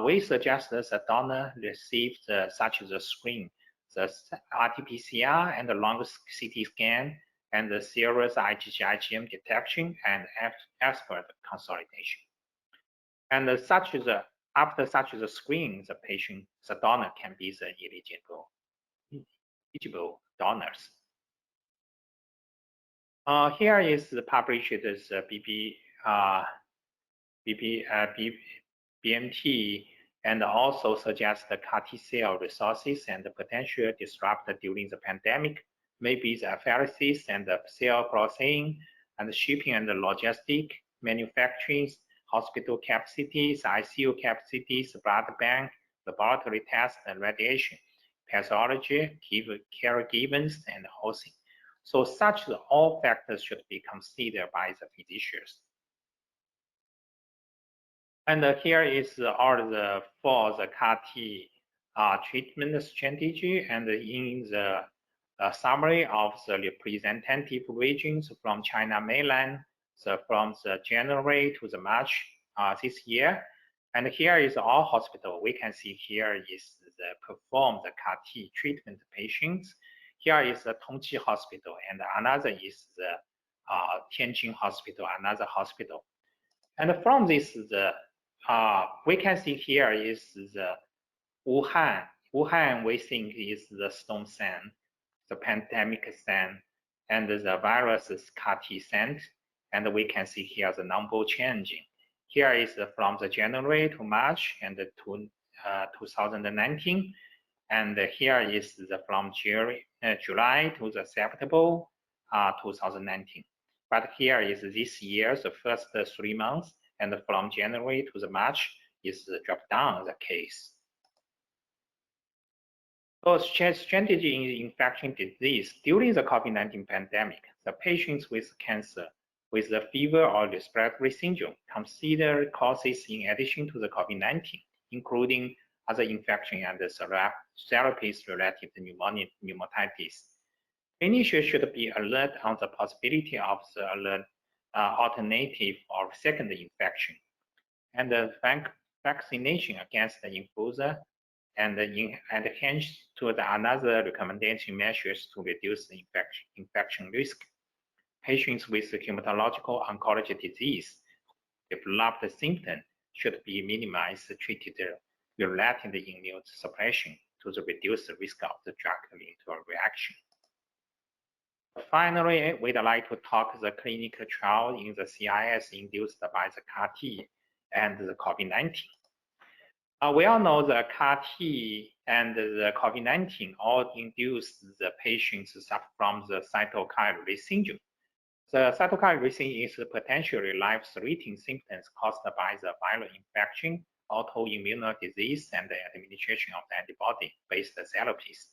We suggest that the donor receives such as a screen, the RT-PCR and the long CT scan, and the serious IgG-IgM detection and expert consolidation. And after such a screen, the donor can be the eligible donors. Here is the published BMT and also suggest the CAR T-cell resources and the potential disruptor during the pandemic, maybe the apheresis and the cell processing and the shipping and the logistic, manufacturing, hospital capacities, ICU capacities, blood bank, laboratory tests and radiation, pathology, caregivers, and housing. So such all factors should be considered by the physicians. And here is all for the CAR T treatment strategy, and in the summary of the representative regions from China mainland, from the January to the March this year. And here is all hospital. We can see here is the perform the CAR T treatment patients. Here is the Tongji Hospital, and another is the Tianjin Hospital, another hospital. And from this, we can see here is the Wuhan. Wuhan, we think, is the storm center, the pandemic center, and the virus is CAR T center. And we can see here the number changing. Here is from the January to March and to 2019. And here is from July to the September 2019. But here is this year, the first 3 months, and from January to the March is the drop down the case. So strategy in infection disease during the COVID-19 pandemic, the patients with cancer with the fever or respiratory syndrome consider causes in addition to the COVID-19, including other infection and the therapies related to pneumonitis. Clinicians should be alert on the possibility of the alternative or second infection, and the vaccination against the influenza, and hence to the another recommendation measures to reduce the infection risk. Patients with hematological oncology disease develop the symptom should be minimized, treated related immune suppression to reduce the risk of the drug-linked reaction. Finally, we'd like to talk the clinical trial in the CIS induced by the CAR T and the COVID-19. We all know the CAR T and the COVID-19 all induce the patients suffer from the cytokine release syndrome. The cytokine release syndrome is potentially life-threatening symptoms caused by the viral infection, autoimmune disease, and the administration of the antibody-based therapies.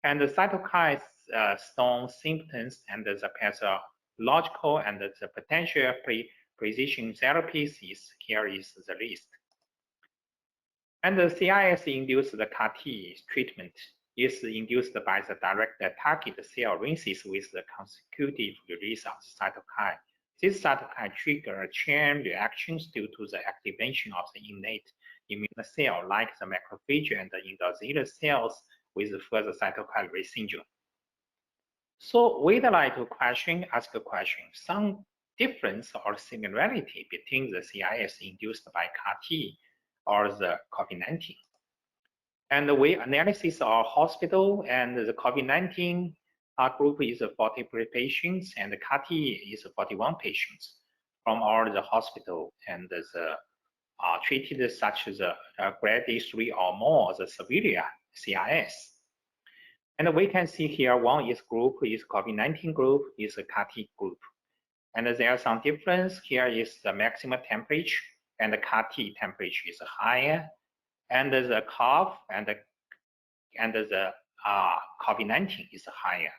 And the cytokine storm symptoms and the pathological and the potential precision therapies here is the list. And the CIS-induced CAR T treatment is induced by the direct target cell releases with the consecutive release of the cytokine. This cytokine triggers chain reactions due to the activation of the innate immune cell, like the macrophage and the endothelial cells with further cytokine release syndrome. So we'd like to ask a question, some difference or similarity between the CIS induced by CAR T or the COVID-19. And we analysis our hospital, and the COVID-19 group is 40 patients, and the CAR T is 41 patients from all the hospital, and the treated such as grade 3 or more, the severe CIS. And we can see here, one is group is COVID-19 group, is a CAR T group. And there are some difference. Here is the maximum temperature, and the CAR T temperature is higher, and the cough and the COVID-19 is higher.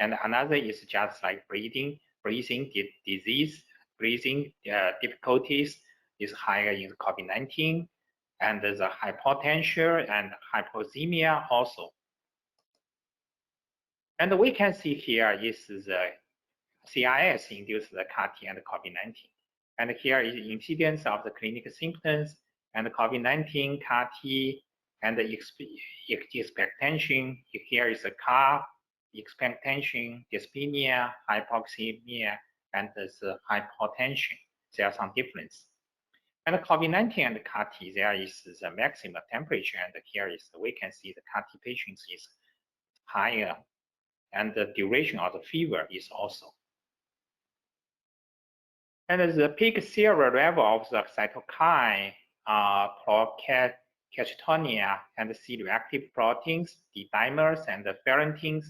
And another is just like breathing disease, breathing difficulties is higher in COVID-19, and the hypotension and hypoxemia also. And we can see here is the CIS induced the CAR-T and COVID-19. And here is the incidence of the clinical symptoms and the COVID-19, CAR-T, and the expectation. Here is the CAR, expectation, dyspnea, hypoxemia, and the hypotension. There are some difference. And COVID-19 and CAR-T, there is the maximum temperature, and here is we can see the CAR-T patients is higher, and the duration of the fever is also. And the peak serum level of the cytokine, procalcitonin, and the C-reactive proteins, the dimers, and the ferritins,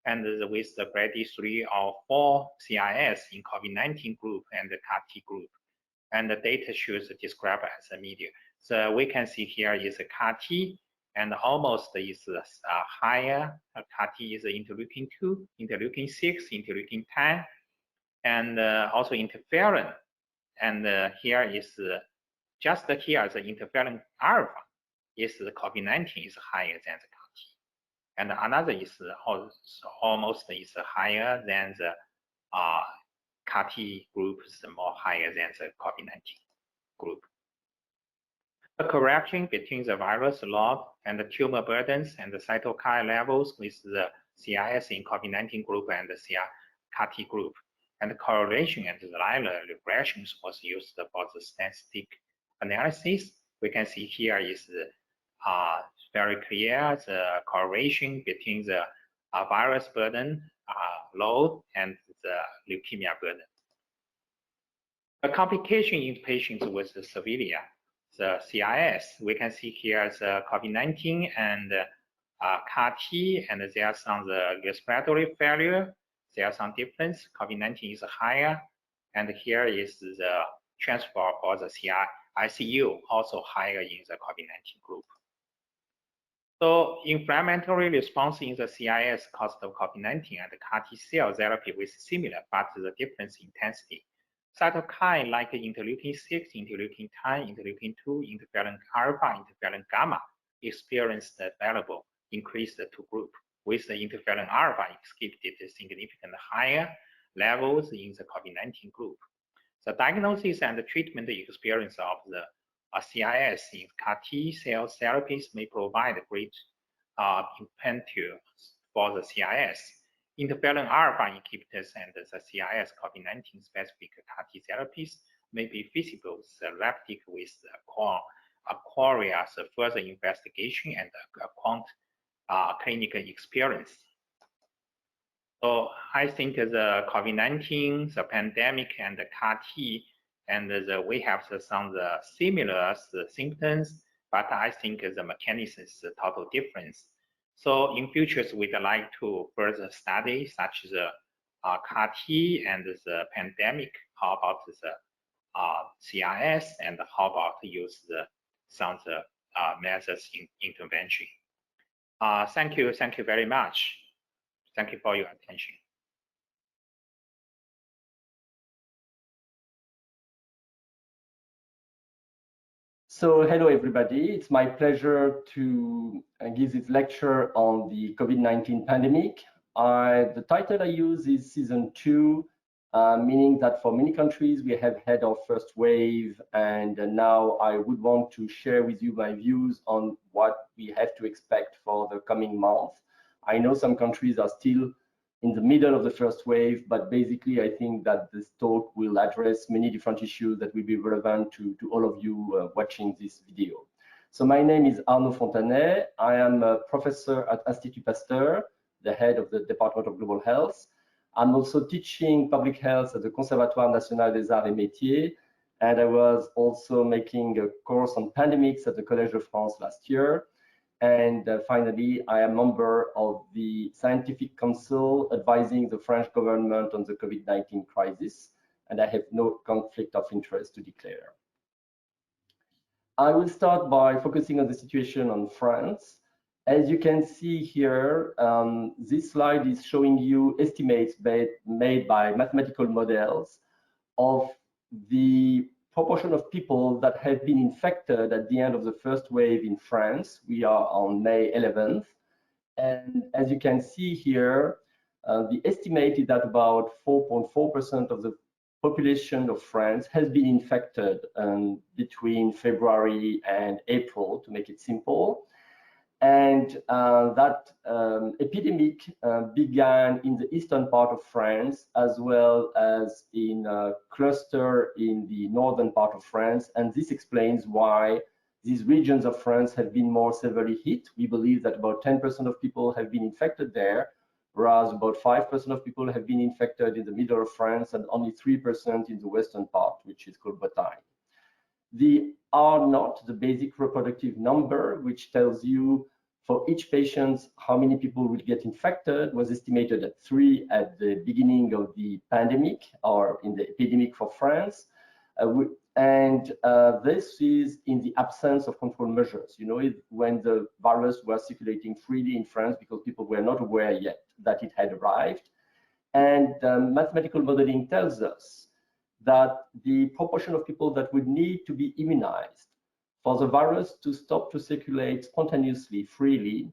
and with the grade 3 or 4 CIS in COVID-19 group and the CAR-T group. And the data shows described as a median. So we can see here is a CAR-T, and almost is higher. CAR-T is interleukin 2, interleukin 6, interleukin 10, and also interferon. And here is just here the interferon alpha is the COVID-19 is higher than the CAR-T, and another is also almost is higher than the CAR-T group is more higher than the COVID-19 group. The correction between the virus load and the tumor burdens and the cytokine levels with the CIS in COVID-19 group and the CAR-T group, and the correlation and the linear regressions was used for the statistic analysis. We can see here is very clear the correlation between the virus burden load and the leukemia burden. A complication in patients with severe the CIS, we can see here the COVID-19 and CAR-T, and there are some the respiratory failure. There are some difference. COVID-19 is higher, and here is the transfer for the ICU also higher in the COVID-19 group. So inflammatory response in the CIS caused of COVID-19 and the CAR-T cell therapy was similar, but the difference intensity. Cytokine like interleukin 6, interleukin 10, interleukin 2, interferon alpha, interferon gamma experienced available increased to group, with the interferon alpha exhibited significantly higher levels in the COVID-19 group. The diagnosis and the treatment experience of the CIS in CAR-T cell therapies may provide great impetus for the CIS. Interferon alpha inhibitors and the CIS COVID-19 specific CAR-T therapies may be feasible therapeutic with Korea's further investigation and clinical experience. So I think the COVID-19, the pandemic, and the CAR-T, and we have some similar symptoms, but I think the mechanism is a total difference. So in futures, we'd like to further study such as the CAR-T and the pandemic. How about the CIS, and how about use some methods in intervention? Thank you very much. Thank you for your attention. So hello everybody, it's my pleasure to give this lecture on the COVID-19 pandemic. The title I use is Season 2, meaning that for many countries we have had our first wave, and now I would want to share with you my views on what we have to expect for the coming months. I know some countries are still in the middle of the first wave, but basically I think that this talk will address many different issues that will be relevant to all of you watching this video. So my name is Arnaud Fontanet. I am a professor at Institut Pasteur, the head of the Department of Global Health. I'm also teaching public health at the Conservatoire National des Arts et Métiers, and I was also making a course on pandemics at the Collège de France last year. And finally, I am a member of the Scientific Council advising the French government on the COVID-19 crisis, and I have no conflict of interest to declare. I will start by focusing on the situation on France. As you can see here, this slide is showing you estimates made by mathematical models of the proportion of people that have been infected at the end of the first wave in France. We are on May 11th. And as you can see here, the estimate is that about 4.4% of the population of France has been infected between February and April, to make it simple. And that epidemic began in the eastern part of France, as well as in a cluster in the northern part of France. And this explains why these regions of France have been more severely hit. We believe that about 10% of people have been infected there, whereas about 5% of people have been infected in the middle of France and only 3% in the western part, which is called Bretagne. The R0, the basic reproductive number, which tells you for each patient how many people will get infected, was estimated at 3 at the beginning of the pandemic, or in the epidemic for France. This is in the absence of control measures, when the virus was circulating freely in France because people were not aware yet that it had arrived. And mathematical modeling tells us that the proportion of people that would need to be immunized for the virus to stop to circulate spontaneously, freely,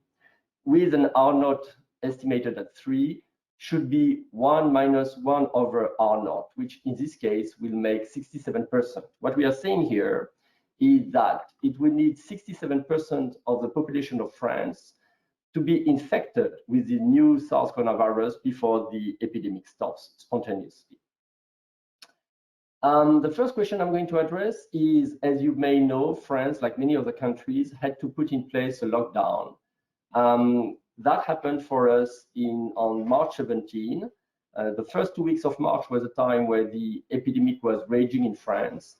with an R0 estimated at 3, should be 1 minus 1 over R0, which in this case will make 67%. What we are saying here is that it will need 67% of the population of France to be infected with the new SARS coronavirus before the epidemic stops spontaneously. The first question I'm going to address is, as you may know, France, like many other countries, had to put in place a lockdown. That happened for us on March 17. The first 2 weeks of March was a time where the epidemic was raging in France,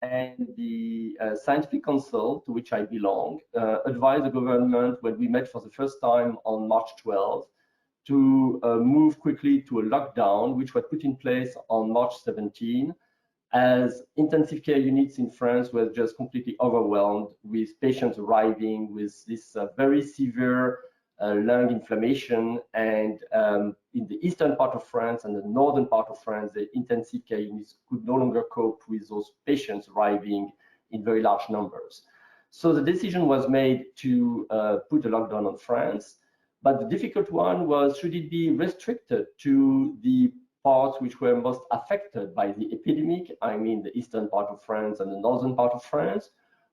and the Scientific Council, to which I belong, advised the government when we met for the first time on March 12 to move quickly to a lockdown, which was put in place on March 17, as intensive care units in France were just completely overwhelmed with patients arriving with this very severe lung inflammation. And in the eastern part of France and the northern part of France, the intensive care units could no longer cope with those patients arriving in very large numbers. So the decision was made to put a lockdown on France. But the difficult one was, should it be restricted to the parts which were most affected by the epidemic, I mean the eastern part of France and the northern part of France,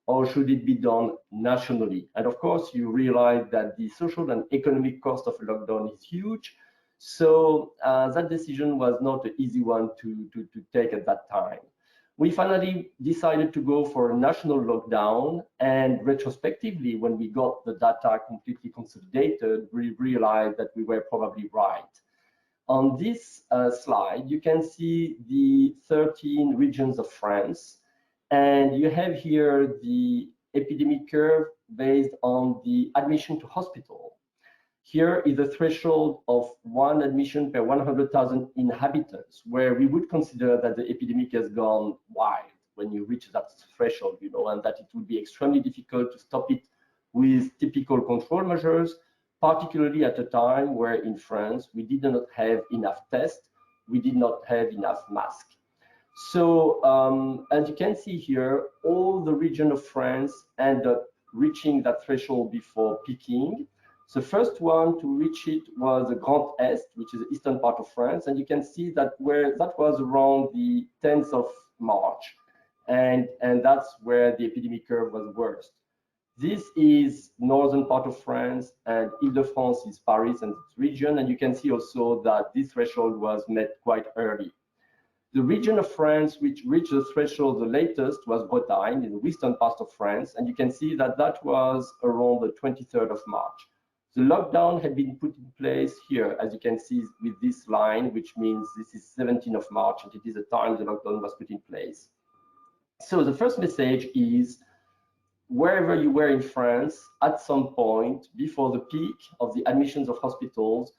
or should it be done nationally? And of course, you realize that the social and economic cost of a lockdown is huge. So that decision was not an easy one to take at that time. We finally decided to go for a national lockdown, and retrospectively, when we got the data completely consolidated, we realized that we were probably right. On this slide, you can see the 13 regions of France, and you have here the epidemic curve based on the admission to hospital. Here is a threshold of 1 admission per 100,000 inhabitants, where we would consider that the epidemic has gone wild when you reach that threshold, and that it would be extremely difficult to stop it with typical control measures, particularly at a time where in France we did not have enough tests, we did not have enough masks. So as you can see here, all the region of France end up reaching that threshold before peaking. The first one to reach it was the Grand Est, which is the eastern part of France, and you can see that that was around the 10th of March, and that's where the epidemic curve was worst. This is northern part of France, and Ile-de-France is Paris and its region, and you can see also that this threshold was met quite early. The region of France which reached the threshold the latest was Bretagne, in the western part of France, and you can see that that was around the 23rd of March. The lockdown had been put in place here, as you can see with this line, which means this is 17th of March, and it is the time the lockdown was put in place. So the first message is, wherever you were in France, at some point before the peak of the admissions of hospitals,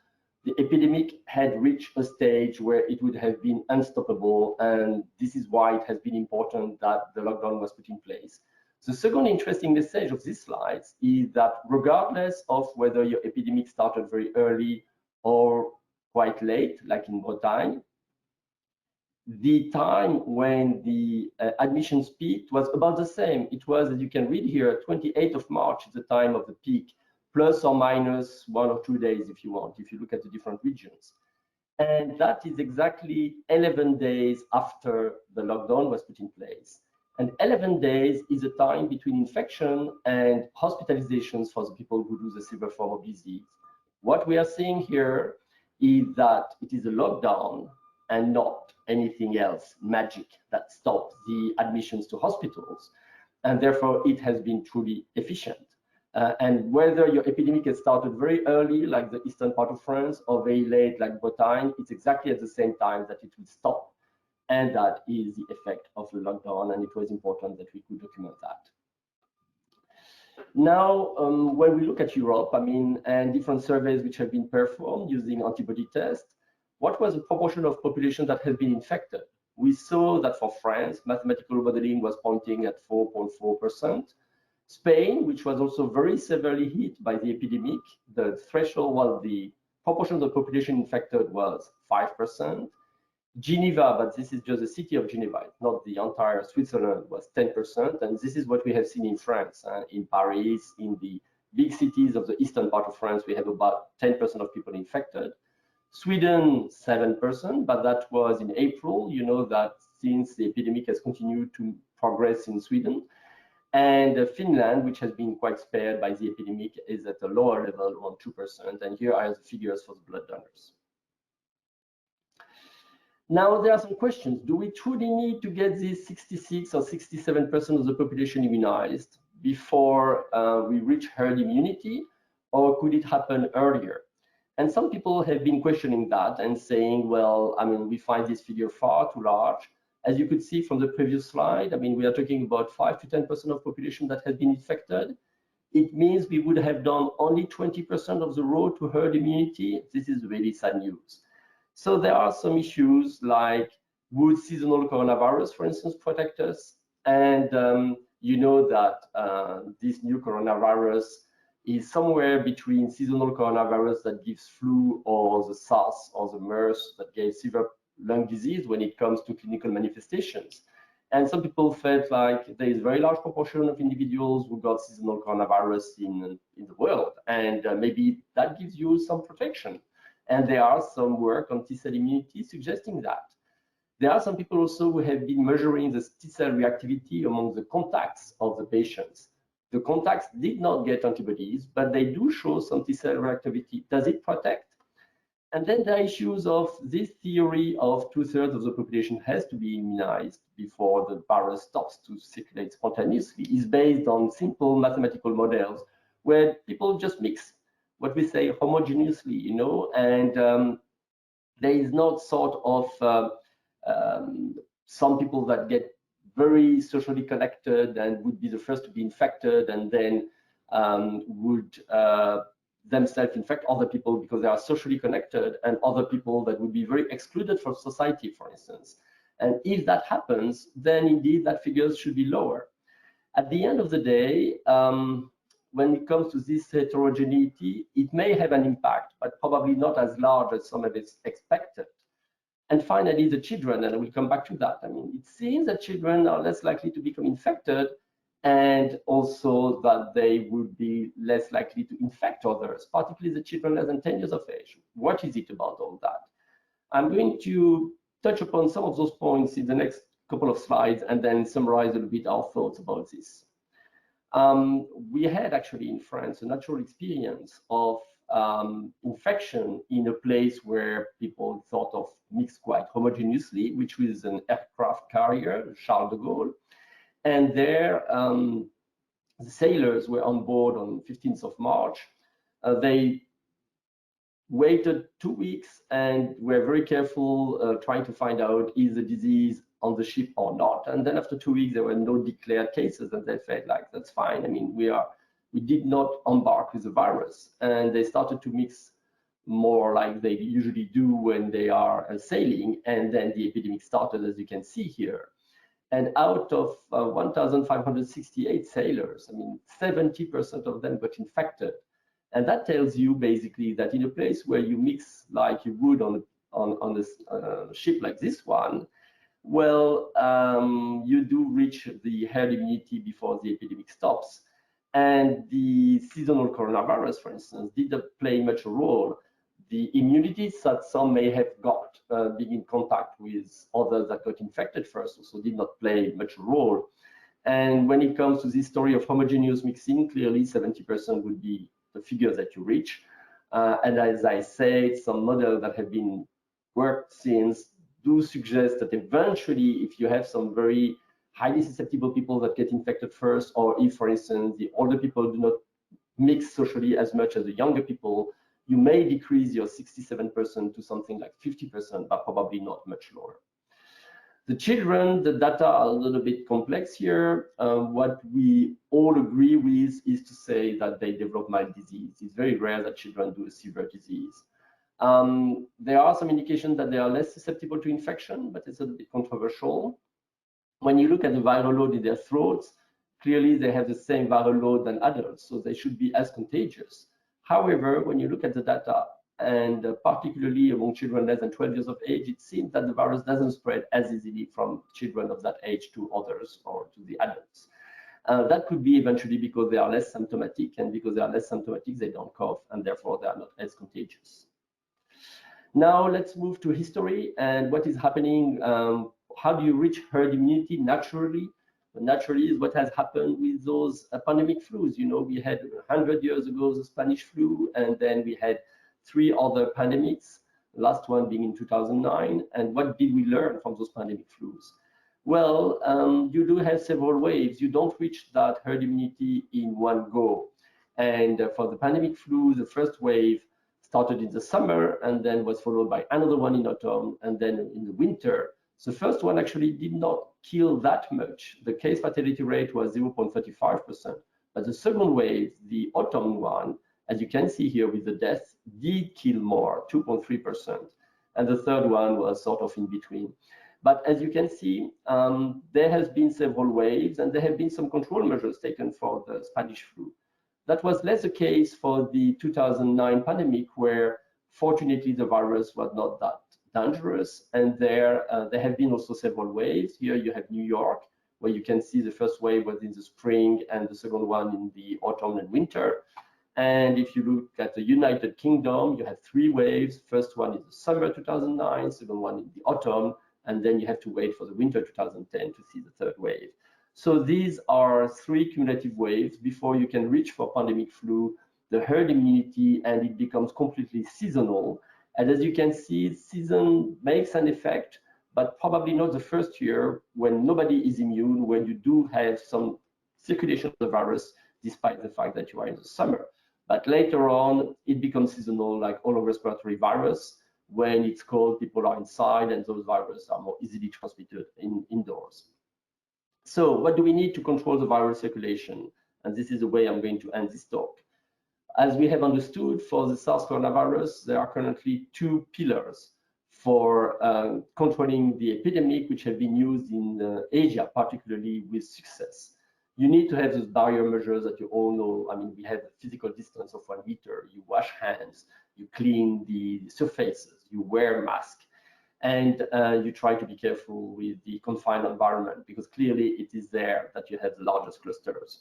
the epidemic had reached a stage where it would have been unstoppable, and this is why it has been important that the lockdown was put in place. The second interesting message of these slides is that regardless of whether your epidemic started very early or quite late, like in Bretagne, the time when the admissions peaked was about the same. It was, as you can read here, 28th of March is the time of the peak, plus or minus 1 or 2 days if you want, if you look at the different regions. And that is exactly 11 days after the lockdown was put in place. And 11 days is the time between infection and hospitalizations for the people who do the severe form of disease. What we are seeing here is that it is a lockdown and not anything else, magic, that stops the admissions to hospitals. And therefore, it has been truly efficient. And whether your epidemic has started very early, like the eastern part of France, or very late, like Bretagne, it's exactly at the same time that it will stop. And that is the effect of the lockdown, and it was important that we could document that. Now, when we look at Europe, and different surveys which have been performed using antibody tests, what was the proportion of population that has been infected? We saw that for France, mathematical modeling was pointing at 4.4%. Spain, which was also very severely hit by the epidemic, the threshold, well, the proportion of the population infected was 5%. Geneva, but this is just the city of Geneva, not the entire Switzerland, was 10%. And this is what we have seen in France, in Paris, in the big cities of the eastern part of France, we have about 10% of people infected. Sweden, 7%, but that was in April. You know that since the epidemic has continued to progress in Sweden. And Finland, which has been quite spared by the epidemic, is at a lower level, around 2%. And here are the figures for the blood donors. Now, there are some questions. Do we truly need to get these 66 or 67% of the population immunized before we reach herd immunity, or could it happen earlier? And some people have been questioning that and saying, well, we find this figure far too large. As you could see from the previous slide, we are talking about 5 to 10% of population that has been infected. It means we would have done only 20% of the road to herd immunity. This is really sad news. So there are some issues like, would seasonal coronavirus, for instance, protect us? And you know that this new coronavirus is somewhere between seasonal coronavirus that gives flu, or the SARS or the MERS that gave severe lung disease when it comes to clinical manifestations. And some people felt like there is a very large proportion of individuals who got seasonal coronavirus in the world, and maybe that gives you some protection. And there are some work on T-cell immunity suggesting that. There are some people also who have been measuring the T-cell reactivity among the contacts of the patients. The contacts did not get antibodies, but they do show some T-cell reactivity. Does it protect? And then there are issues of this theory of 2/3 of the population has to be immunized before the virus stops to circulate spontaneously, is based on simple mathematical models where people just mix what we say homogeneously, and there is not sort of some people that get very socially connected and would be the first to be infected, and then would themselves infect other people because they are socially connected, and other people that would be very excluded from society, for instance. And if that happens, then indeed that figures should be lower. At the end of the day, when it comes to this heterogeneity, it may have an impact, but probably not as large as some of it expected. And finally, the children, and I will come back to that. It seems that children are less likely to become infected, and also that they would be less likely to infect others, particularly the children less than 10 years of age. What is it about all that? I'm going to touch upon some of those points in the next couple of slides, and then summarize a little bit our thoughts about this. We had actually in France a natural experience of infection in a place where people thought of mixed quite homogeneously, which was an aircraft carrier, Charles de Gaulle. And there, the sailors were on board on 15th of March. They waited 2 weeks and were very careful trying to find out is the disease on the ship or not. And then after 2 weeks, there were no declared cases, and they felt like, that's fine. We did not embark with the virus. And they started to mix more like they usually do when they are sailing. And then the epidemic started, as you can see here. And out of 1,568 sailors, 70% of them got infected. And that tells you basically that in a place where you mix like you would on a ship like this one, Well, you do reach the herd immunity before the epidemic stops. And the seasonal coronavirus, for instance, didn't play much a role. The immunity that some may have got being in contact with others that got infected first also did not play much a role. And when it comes to this story of homogeneous mixing, clearly 70% would be the figure that you reach. And as I said, some models that have been worked since do suggest that eventually, if you have some very highly susceptible people that get infected first, or if, for instance, the older people do not mix socially as much as the younger people, you may decrease your 67% to something like 50%, but probably not much lower. The children, the data are a little bit complex here. What we all agree with is to say that they develop mild disease. It's very rare that children do a severe disease. There are some indications that they are less susceptible to infection, but it's a bit controversial. When you look at the viral load in their throats, clearly they have the same viral load than adults, so they should be as contagious. However, when you look at the data, and particularly among children less than 12 years of age, it seems that the virus doesn't spread as easily from children of that age to others or to the adults. That could be eventually because they are less symptomatic, and because they are less symptomatic, they don't cough, and therefore they are not as contagious. Now let's move to history and what is happening. How do you reach herd immunity naturally? Naturally is what has happened with those pandemic flus. You know, we had 100 years ago the Spanish flu, and then we had 3 other pandemics, the last one being in 2009. And what did we learn from those pandemic flus? Well, you do have several waves. You don't reach that herd immunity in one go. And for the pandemic flu, the first wave started in the summer and then was followed by another one in autumn and then in the winter. The first one actually did not kill that much. The case fatality rate was 0.35%. But the second wave, the autumn one, as you can see here with the death, did kill more, 2.3%. And the third one was sort of in between. But as you can see, there has been several waves, and there have been some control measures taken for the Spanish flu. That was less the case for the 2009 pandemic, where fortunately the virus was not that dangerous. And there have been also several waves. Here you have New York, where you can see the first wave was in the spring and the second one in the autumn and winter. And if you look at the United Kingdom, you have 3 waves. First one is the summer 2009, second one in the autumn, and then you have to wait for the winter 2010 to see the third wave. So these are 3 cumulative waves before you can reach for pandemic flu, the herd immunity, and it becomes completely seasonal. And as you can see, season makes an effect, but probably not the first year when nobody is immune, when you do have some circulation of the virus, despite the fact that you are in the summer. But later on, it becomes seasonal, like all of respiratory virus. When it's cold, people are inside, and those viruses are more easily transmitted indoors. So what do we need to control the viral circulation? And this is the way I'm going to end this talk. As we have understood, for the SARS coronavirus, there are currently 2 pillars for controlling the epidemic, which have been used in Asia, particularly with success. You need to have those barrier measures that you all know. I mean, we have a physical distance of 1 meter. You wash hands, you clean the surfaces, you wear a mask, and you try to be careful with the confined environment, because clearly it is there that you have the largest clusters.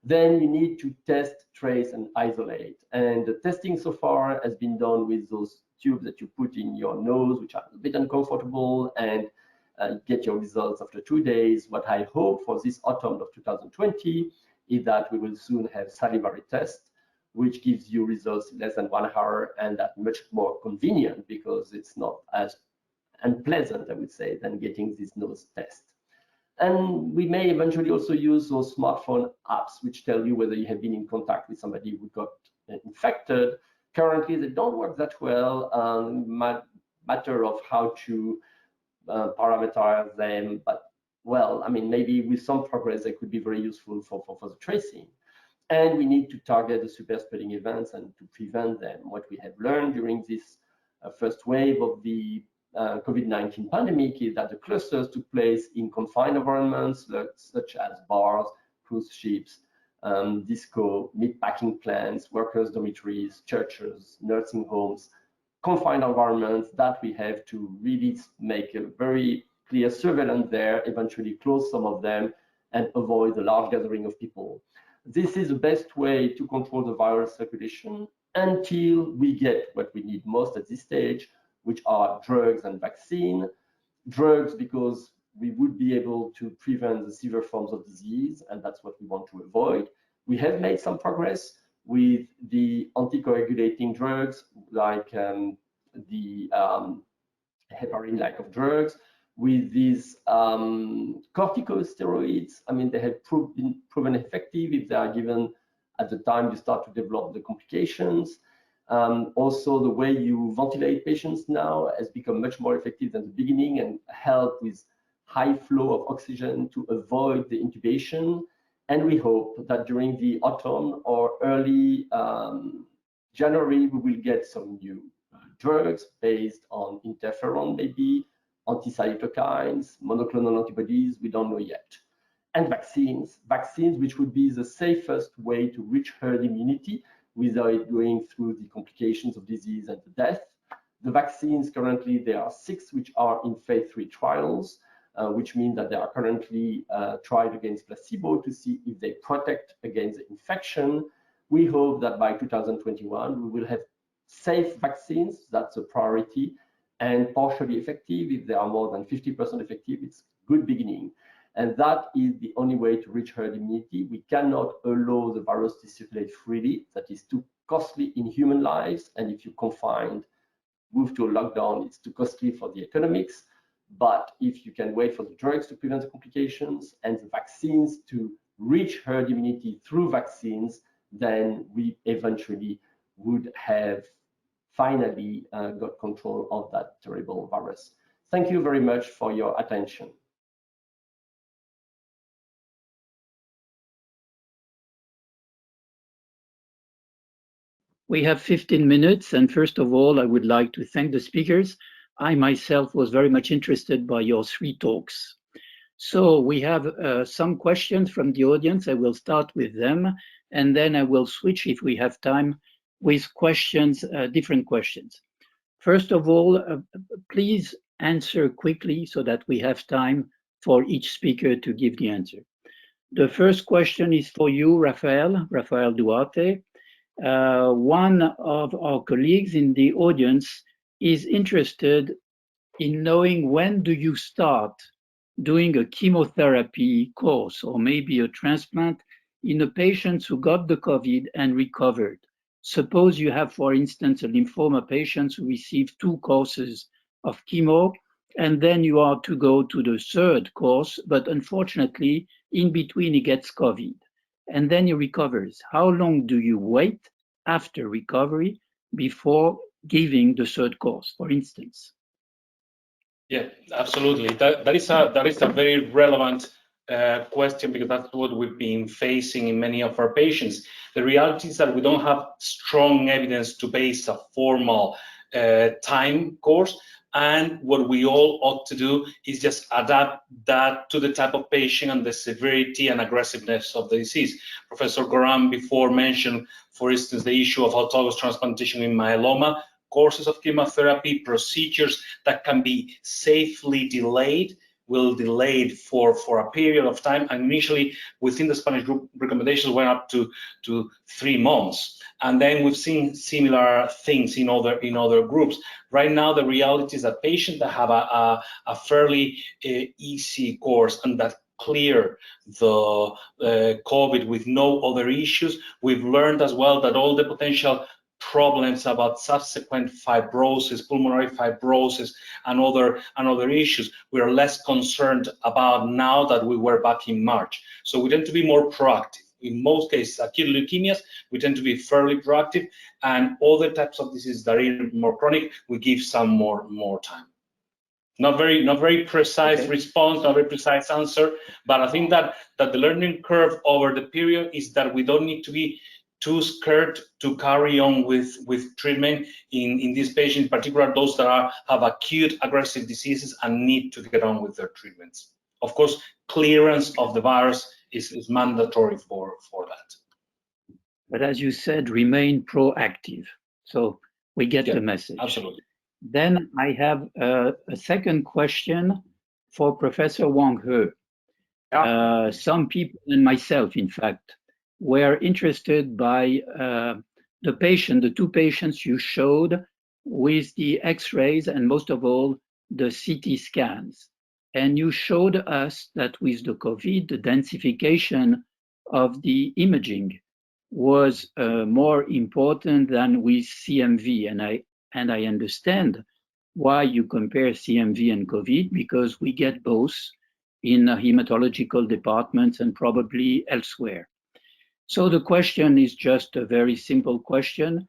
Then you need to test, trace, and isolate. And the testing so far has been done with those tubes that you put in your nose, which are a bit uncomfortable, and get your results after 2 days. What I hope for this autumn of 2020 is that we will soon have salivary tests, which gives you results in less than 1 hour, and that much more convenient because it's not as unpleasant, I would say, than getting this nose test. And we may eventually also use those smartphone apps which tell you whether you have been in contact with somebody who got infected. Currently, they don't work that well. Matter of how to parameterize them, but well, I mean, maybe with some progress, they could be very useful for the tracing. And we need to target the super spreading events and to prevent them. What we have learned during this first wave of the COVID-19 pandemic is that the clusters took place in confined environments such as bars, cruise ships, disco, meatpacking plants, workers' dormitories, churches, nursing homes, confined environments that we have to really make a very clear surveillance there, eventually close some of them, and avoid the large gathering of people. This is the best way to control the viral circulation until we get what we need most at this stage, which are drugs and vaccine. Drugs, because we would be able to prevent the severe forms of disease, and that's what we want to avoid. We have made some progress with the anticoagulating drugs, like the heparin like of drugs, with these corticosteroids. I mean, they have been proven effective if they are given at the time you start to develop the complications. Also, the way you ventilate patients now has become much more effective than the beginning and help with high flow of oxygen to avoid the intubation. And we hope that during the autumn or early January, we will get some new drugs based on interferon, maybe anti-cytokines, monoclonal antibodies, we don't know yet. And vaccines, which would be the safest way to reach herd immunity without going through the complications of disease and the death. The vaccines currently, there are 6 which are in phase 3 trials, which mean that they are currently tried against placebo to see if they protect against the infection. We hope that by 2021, we will have safe vaccines, that's a priority, and partially effective. If they are more than 50% effective, it's a good beginning. And that is the only way to reach herd immunity. We cannot allow the virus to circulate freely. That is too costly in human lives. And if you confine, move to a lockdown, it's too costly for the economics. But if you can wait for the drugs to prevent the complications and the vaccines to reach herd immunity through vaccines, then we eventually would have finally got control of that terrible virus. Thank you very much for your attention. We have 15 minutes, and first of all, I would like to thank the speakers. I myself was very much interested by your 3 talks. So we have some questions from the audience. I will start with them, and then I will switch, if we have time, with questions, different questions. First of all, please answer quickly so that we have time for each speaker to give the answer. The first question is for you, Rafael Duarte. One of our colleagues in the audience is interested in knowing when do you start doing a chemotherapy course or maybe a transplant in a patient who got the COVID and recovered. Suppose you have, for instance, a lymphoma patient who received 2 courses of chemo, and then you are to go to the 3rd course, but unfortunately, in between he gets COVID, and then he recovers. How long do you wait after recovery before giving the 3rd course, for instance? Yeah, absolutely. That is a very relevant question, because that's what we've been facing in many of our patients. The reality is that we don't have strong evidence to base a formal time course, and what we all ought to do is just adapt that to the type of patient and the severity and aggressiveness of the disease. Professor Goran before mentioned, for instance, the issue of autologous transplantation in myeloma, courses of chemotherapy, procedures that can be safely delayed, will delay it for a period of time. And initially, within the Spanish group, recommendations went up to 3 months. And then we've seen similar things in other groups. Right now, the reality is that patients that have a fairly easy course and that clear the COVID with no other issues, we've learned as well that all the potential problems about subsequent fibrosis, pulmonary fibrosis, and other issues, we are less concerned about now than we were back in March. So we tend to be more proactive. In most cases, acute leukemias, we tend to be fairly proactive, and other types of diseases that are more chronic, we give some more time. Not very precise response, not very precise answer, but I think that the learning curve over the period is that we don't need to be too scared to carry on with treatment in these patients, in particular those that have acute aggressive diseases and need to get on with their treatments. Of course, clearance of the virus is mandatory for that. But as you said, remain proactive. So we get the message. Absolutely. Then I have a second question for Professor Wang He. Some people, and myself, in fact, were interested by the two patients you showed with the X-rays and most of all, the CT scans. And you showed us that with the COVID, the densification of the imaging was more important than with CMV. And I understand why you compare CMV and COVID, because we get both in hematological departments and probably elsewhere. So the question is just a very simple question.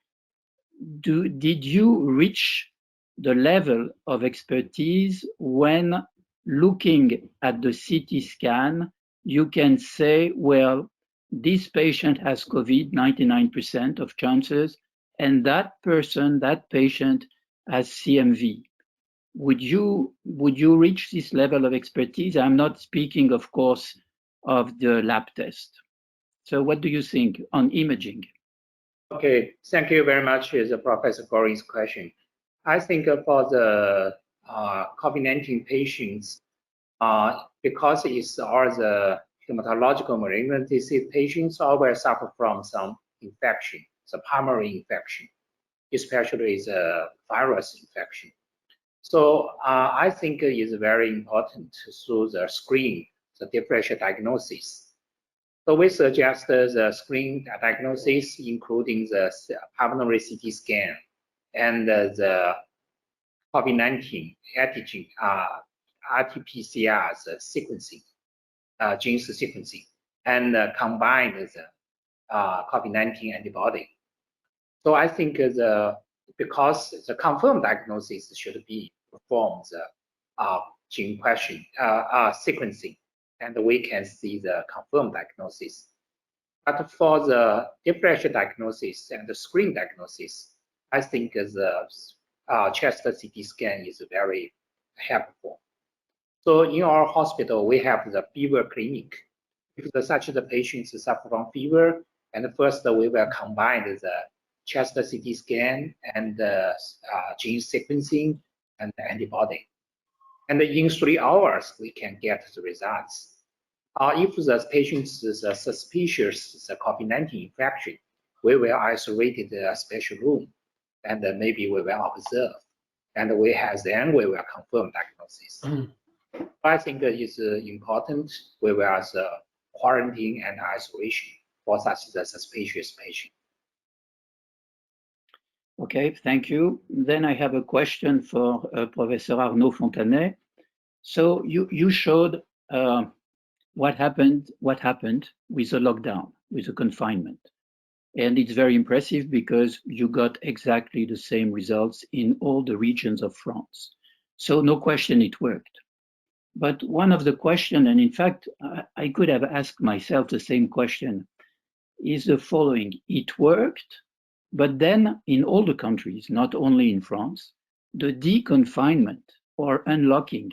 Did you reach the level of expertise when looking at the CT scan, you can say, well, this patient has COVID, 99% of chances, and that patient has CMV. Would you reach this level of expertise? I'm not speaking, of course, of the lab test. So what do you think on imaging? Okay, thank you very much for Professor Goring's question. I think for the COVID-19 patients, because it's all the hematological malignant disease patients always suffer from some infection, the primary infection, especially the virus infection. So I think it is very important to do the screen, the differential diagnosis. So we suggest the screen diagnosis, including the pulmonary CT scan and the COVID-19 antigen, RT-PCR sequencing, gene sequencing, and combine the COVID-19 antibody. So I think because the confirmed diagnosis should be performed gene question sequencing, and we can see the confirmed diagnosis. But for the differential diagnosis and the screen diagnosis, I think the chest CT scan is very helpful. So in our hospital, we have the fever clinic. If such the patients suffer from fever, and first we will combine the chest CT scan and gene sequencing and the antibody. And in 3 hours, we can get the results. If the patient is suspicious of COVID-19 infection, we will isolate the special room, and maybe we will observe. And then we will confirm diagnosis. I think it is important we will quarantine and isolation for such a suspicious patient. Okay, thank you. Then I have a question for Professor Arnaud Fontanet. So you showed what happened with the lockdown, with the confinement. And it's very impressive because you got exactly the same results in all the regions of France. So no question it worked. But one of the questions, and in fact, I could have asked myself the same question, is the following. It worked, but then in all the countries, not only in France, the deconfinement or unlocking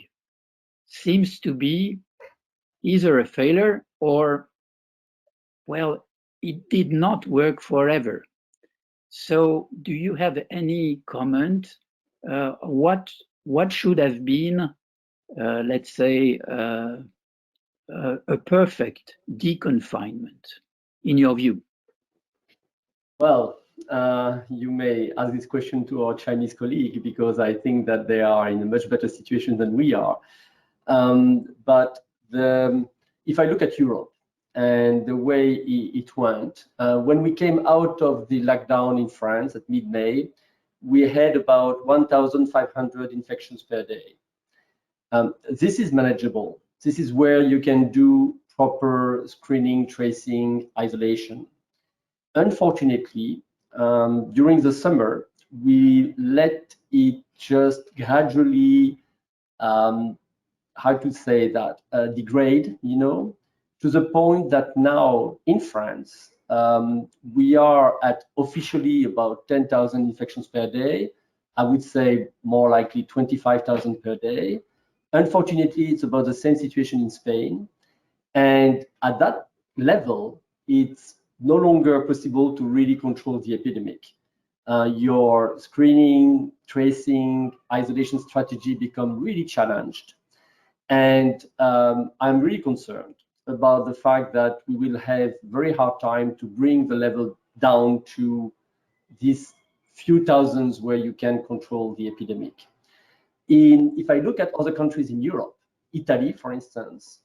seems to be either a failure or, well, it did not work forever. So do you have any comment? What should have been, let's say, a perfect deconfinement in your view? Well, you may ask this question to our Chinese colleague, because I think that they are in a much better situation than we are. But if I look at Europe and the way it went, when we came out of the lockdown in France at mid-May, we had about 1,500 infections per day. This is manageable. This is where you can do proper screening, tracing, isolation. Unfortunately, during the summer, we let it just gradually, how to say that, degrade, to the point that now in France, we are at officially about 10,000 infections per day. I would say more likely 25,000 per day. Unfortunately, it's about the same situation in Spain. And at that level, it's no longer possible to really control the epidemic. Your screening, tracing, isolation strategy become really challenged. And I'm really concerned about the fact that we will have very hard time to bring the level down to these few thousands where you can control the epidemic. If I look at other countries in Europe, Italy, for instance,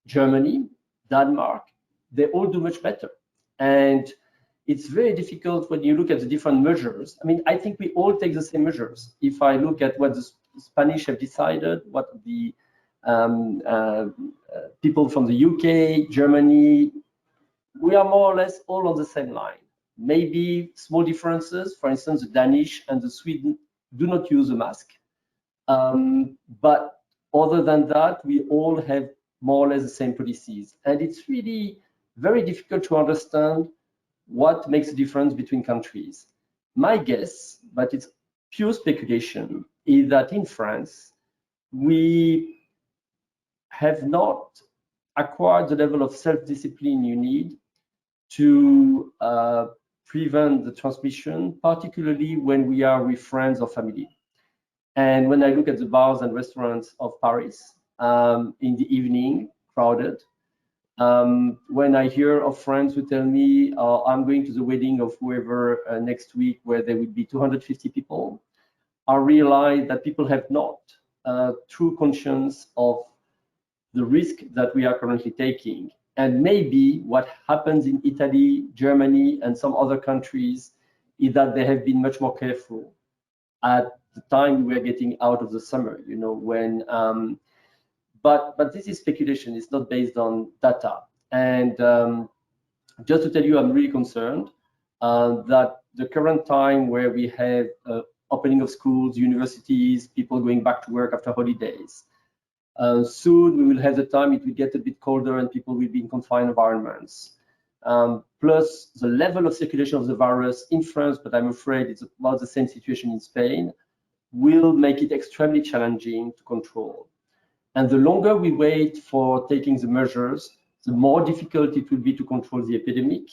Germany, Denmark, they all do much better. And it's very difficult when you look at the different measures. I mean, I think we all take the same measures. If I look at what the Spanish have decided, what the people from the UK, Germany, we are more or less all on the same line. Maybe small differences. For instance, the Danish and the Sweden do not use a mask. But other than that, we all have more or less the same policies. And it's really very difficult to understand what makes a difference between countries. My guess, but it's pure speculation, is that in France, we have not acquired the level of self-discipline you need to prevent the transmission, particularly when we are with friends or family. And when I look at the bars and restaurants of Paris in the evening, crowded, when I hear of friends who tell me, I'm going to the wedding of whoever next week where there would be 250 people, I realize that people have not true conscience of the risk that we are currently taking. And maybe what happens in Italy, Germany, and some other countries is that they have been much more careful at the time we were getting out of the summer, you know, when, but this is speculation, it's not based on data. And just to tell you, I'm really concerned that the current time where we have opening of schools, universities, people going back to work after holidays, soon we will have the time it will get a bit colder and people will be in confined environments. Plus the level of circulation of the virus in France, but I'm afraid it's about the same situation in Spain, will make it extremely challenging to control. And the longer we wait for taking the measures, the more difficult it will be to control the epidemic,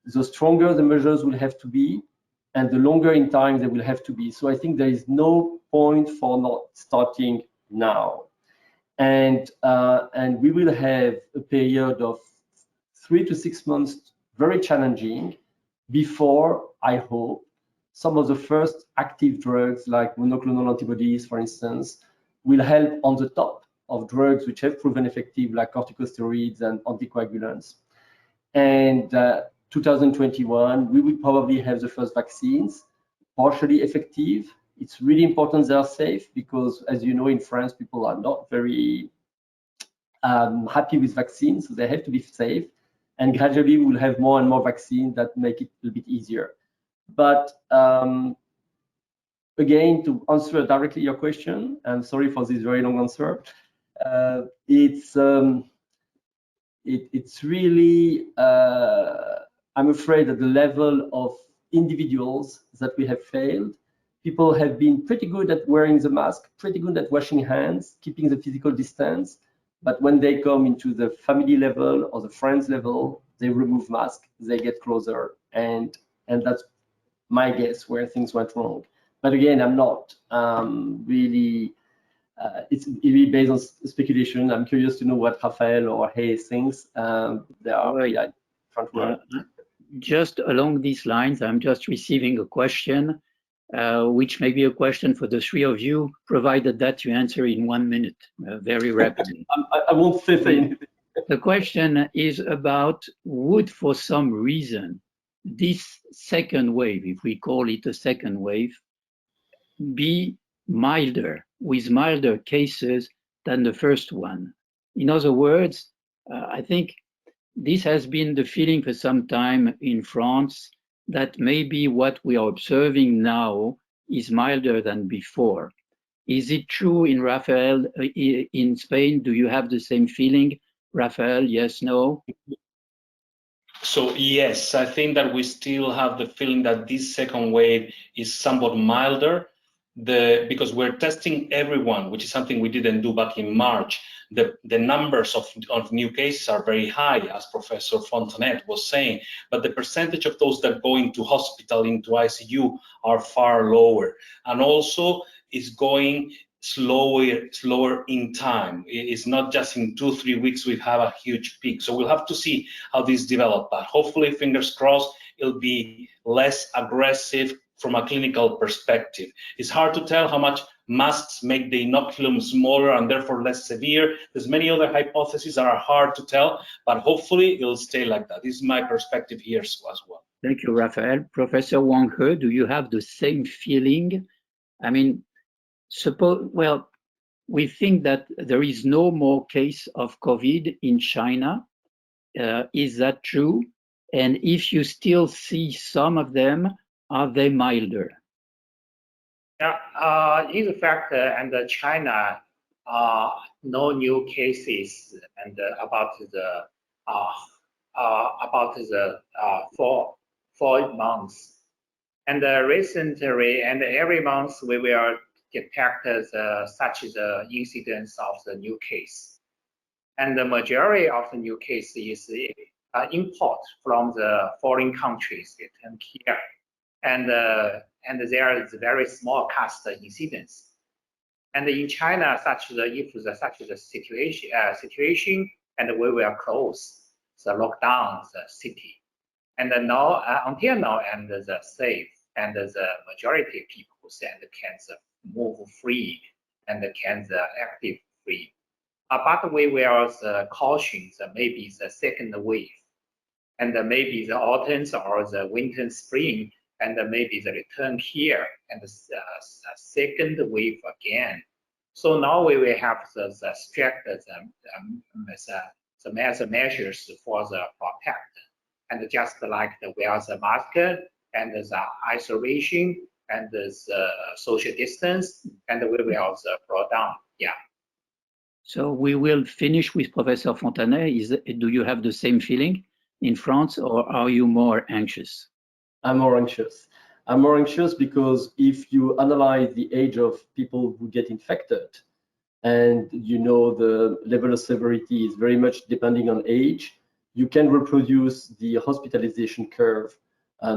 the stronger the measures will have to be, and the longer in time they will have to be. So I think there is no point for not starting now. And we will have a period of 3 to 6 months, very challenging, before, I hope, some of the first active drugs like monoclonal antibodies, for instance, will help on the top of drugs which have proven effective like corticosteroids and anticoagulants. And 2021, we will probably have the first vaccines, partially effective. It's really important they are safe because, as you know, in France, people are not very happy with vaccines, so they have to be safe. And gradually, we will have more and more vaccines that make it a little bit easier. But again, to answer directly your question, I'm sorry for this very long answer. It's really, I'm afraid at the level of individuals that we have failed. People have been pretty good at wearing the mask, pretty good at washing hands, keeping the physical distance. But when they come into the family level or the friends level, they remove mask, they get closer. And that's my guess where things went wrong. But again, I'm not really, it's really based on speculation. I'm curious to know what Raphael or Hayes thinks. They are Right. front row. Just along these lines, I'm just receiving a question, which may be a question for the three of you, provided that you answer in 1 minute, very rapidly. I won't say anything. The question is about, would for some reason this second wave, if we call it a second wave, be milder, with milder cases than the first one? In other words, I think this has been the feeling for some time in France, that maybe what we are observing now is milder than before. Is it true in Raphael, in Spain? Do you have the same feeling? Raphael, yes, no? So yes, I think that we still have the feeling that this second wave is somewhat milder, because we're testing everyone, which is something we didn't do back in March. The numbers of new cases are very high, as Professor Fontanet was saying, but the percentage of those that go into hospital, into ICU, are far lower. And also is going slower in time. It's not just in 2-3 weeks we have a huge peak. So we'll have to see how this develops. But hopefully, fingers crossed, it'll be less aggressive from a clinical perspective. It's hard to tell how much masks make the inoculum smaller and therefore less severe. There's many other hypotheses that are hard to tell, but hopefully it'll stay like that. This is my perspective here as well. Thank you, Raphael. Professor Wang He, do you have the same feeling? I mean, well, we think that there is no more case of COVID in China. Is that true? And if you still see some of them, are they milder? Yeah, in fact, and China, no new cases and about the 4 months. And recently, and every month we will detect such the incidence of the new case. And the majority of the new cases is import from the foreign countries returned here. And there is very small cast incidence. And in China, if such the situation, and we will close the lockdown the city. And now, until now, and the safe and the majority of people can move free and can active free. But we will caution maybe the second wave, and maybe the autumn or the winter, spring, and maybe the return here and the second wave again. So now we will have the strict the measures for the protect, and just like the wear the mask and the isolation and the social distance, and we will also brought down. Yeah. So we will finish with Professor Fontanet. Do you have the same feeling in France, or are you more anxious? I'm more anxious. I'm more anxious because if you analyze the age of people who get infected, and you know the level of severity is very much depending on age, you can reproduce the hospitalization curve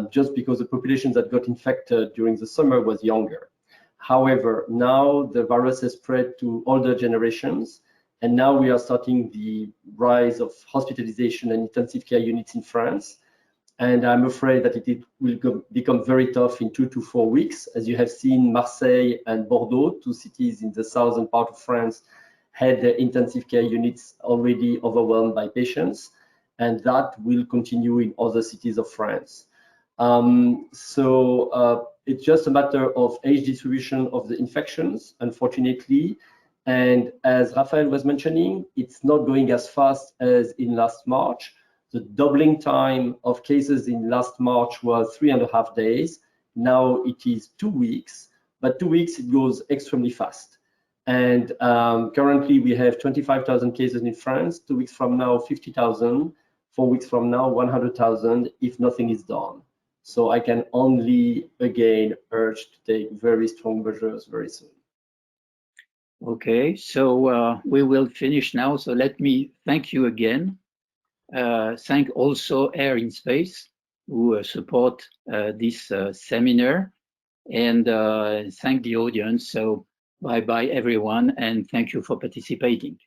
just because the population that got infected during the summer was younger. However, now the virus has spread to older generations, and now we are starting the rise of hospitalization and intensive care units in France. And I'm afraid that it will become very tough in 2 to 4 weeks. As you have seen, Marseille and Bordeaux, 2 cities in the southern part of France, had their intensive care units already overwhelmed by patients, and that will continue in other cities of France. It's just a matter of age distribution of the infections, unfortunately. And as Raphael was mentioning, it's not going as fast as in last March. The doubling time of cases in last March was 3.5 days. Now it is 2 weeks, but 2 weeks it goes extremely fast. And currently we have 25,000 cases in France. 2 weeks from now, 50,000. 4 weeks from now, 100,000 if nothing is done. So I can only again urge to take very strong measures very soon. Okay, so we will finish now. So let me thank you again. Thank also Air in Space, who support this seminar, and thank the audience. So bye-bye everyone, and thank you for participating.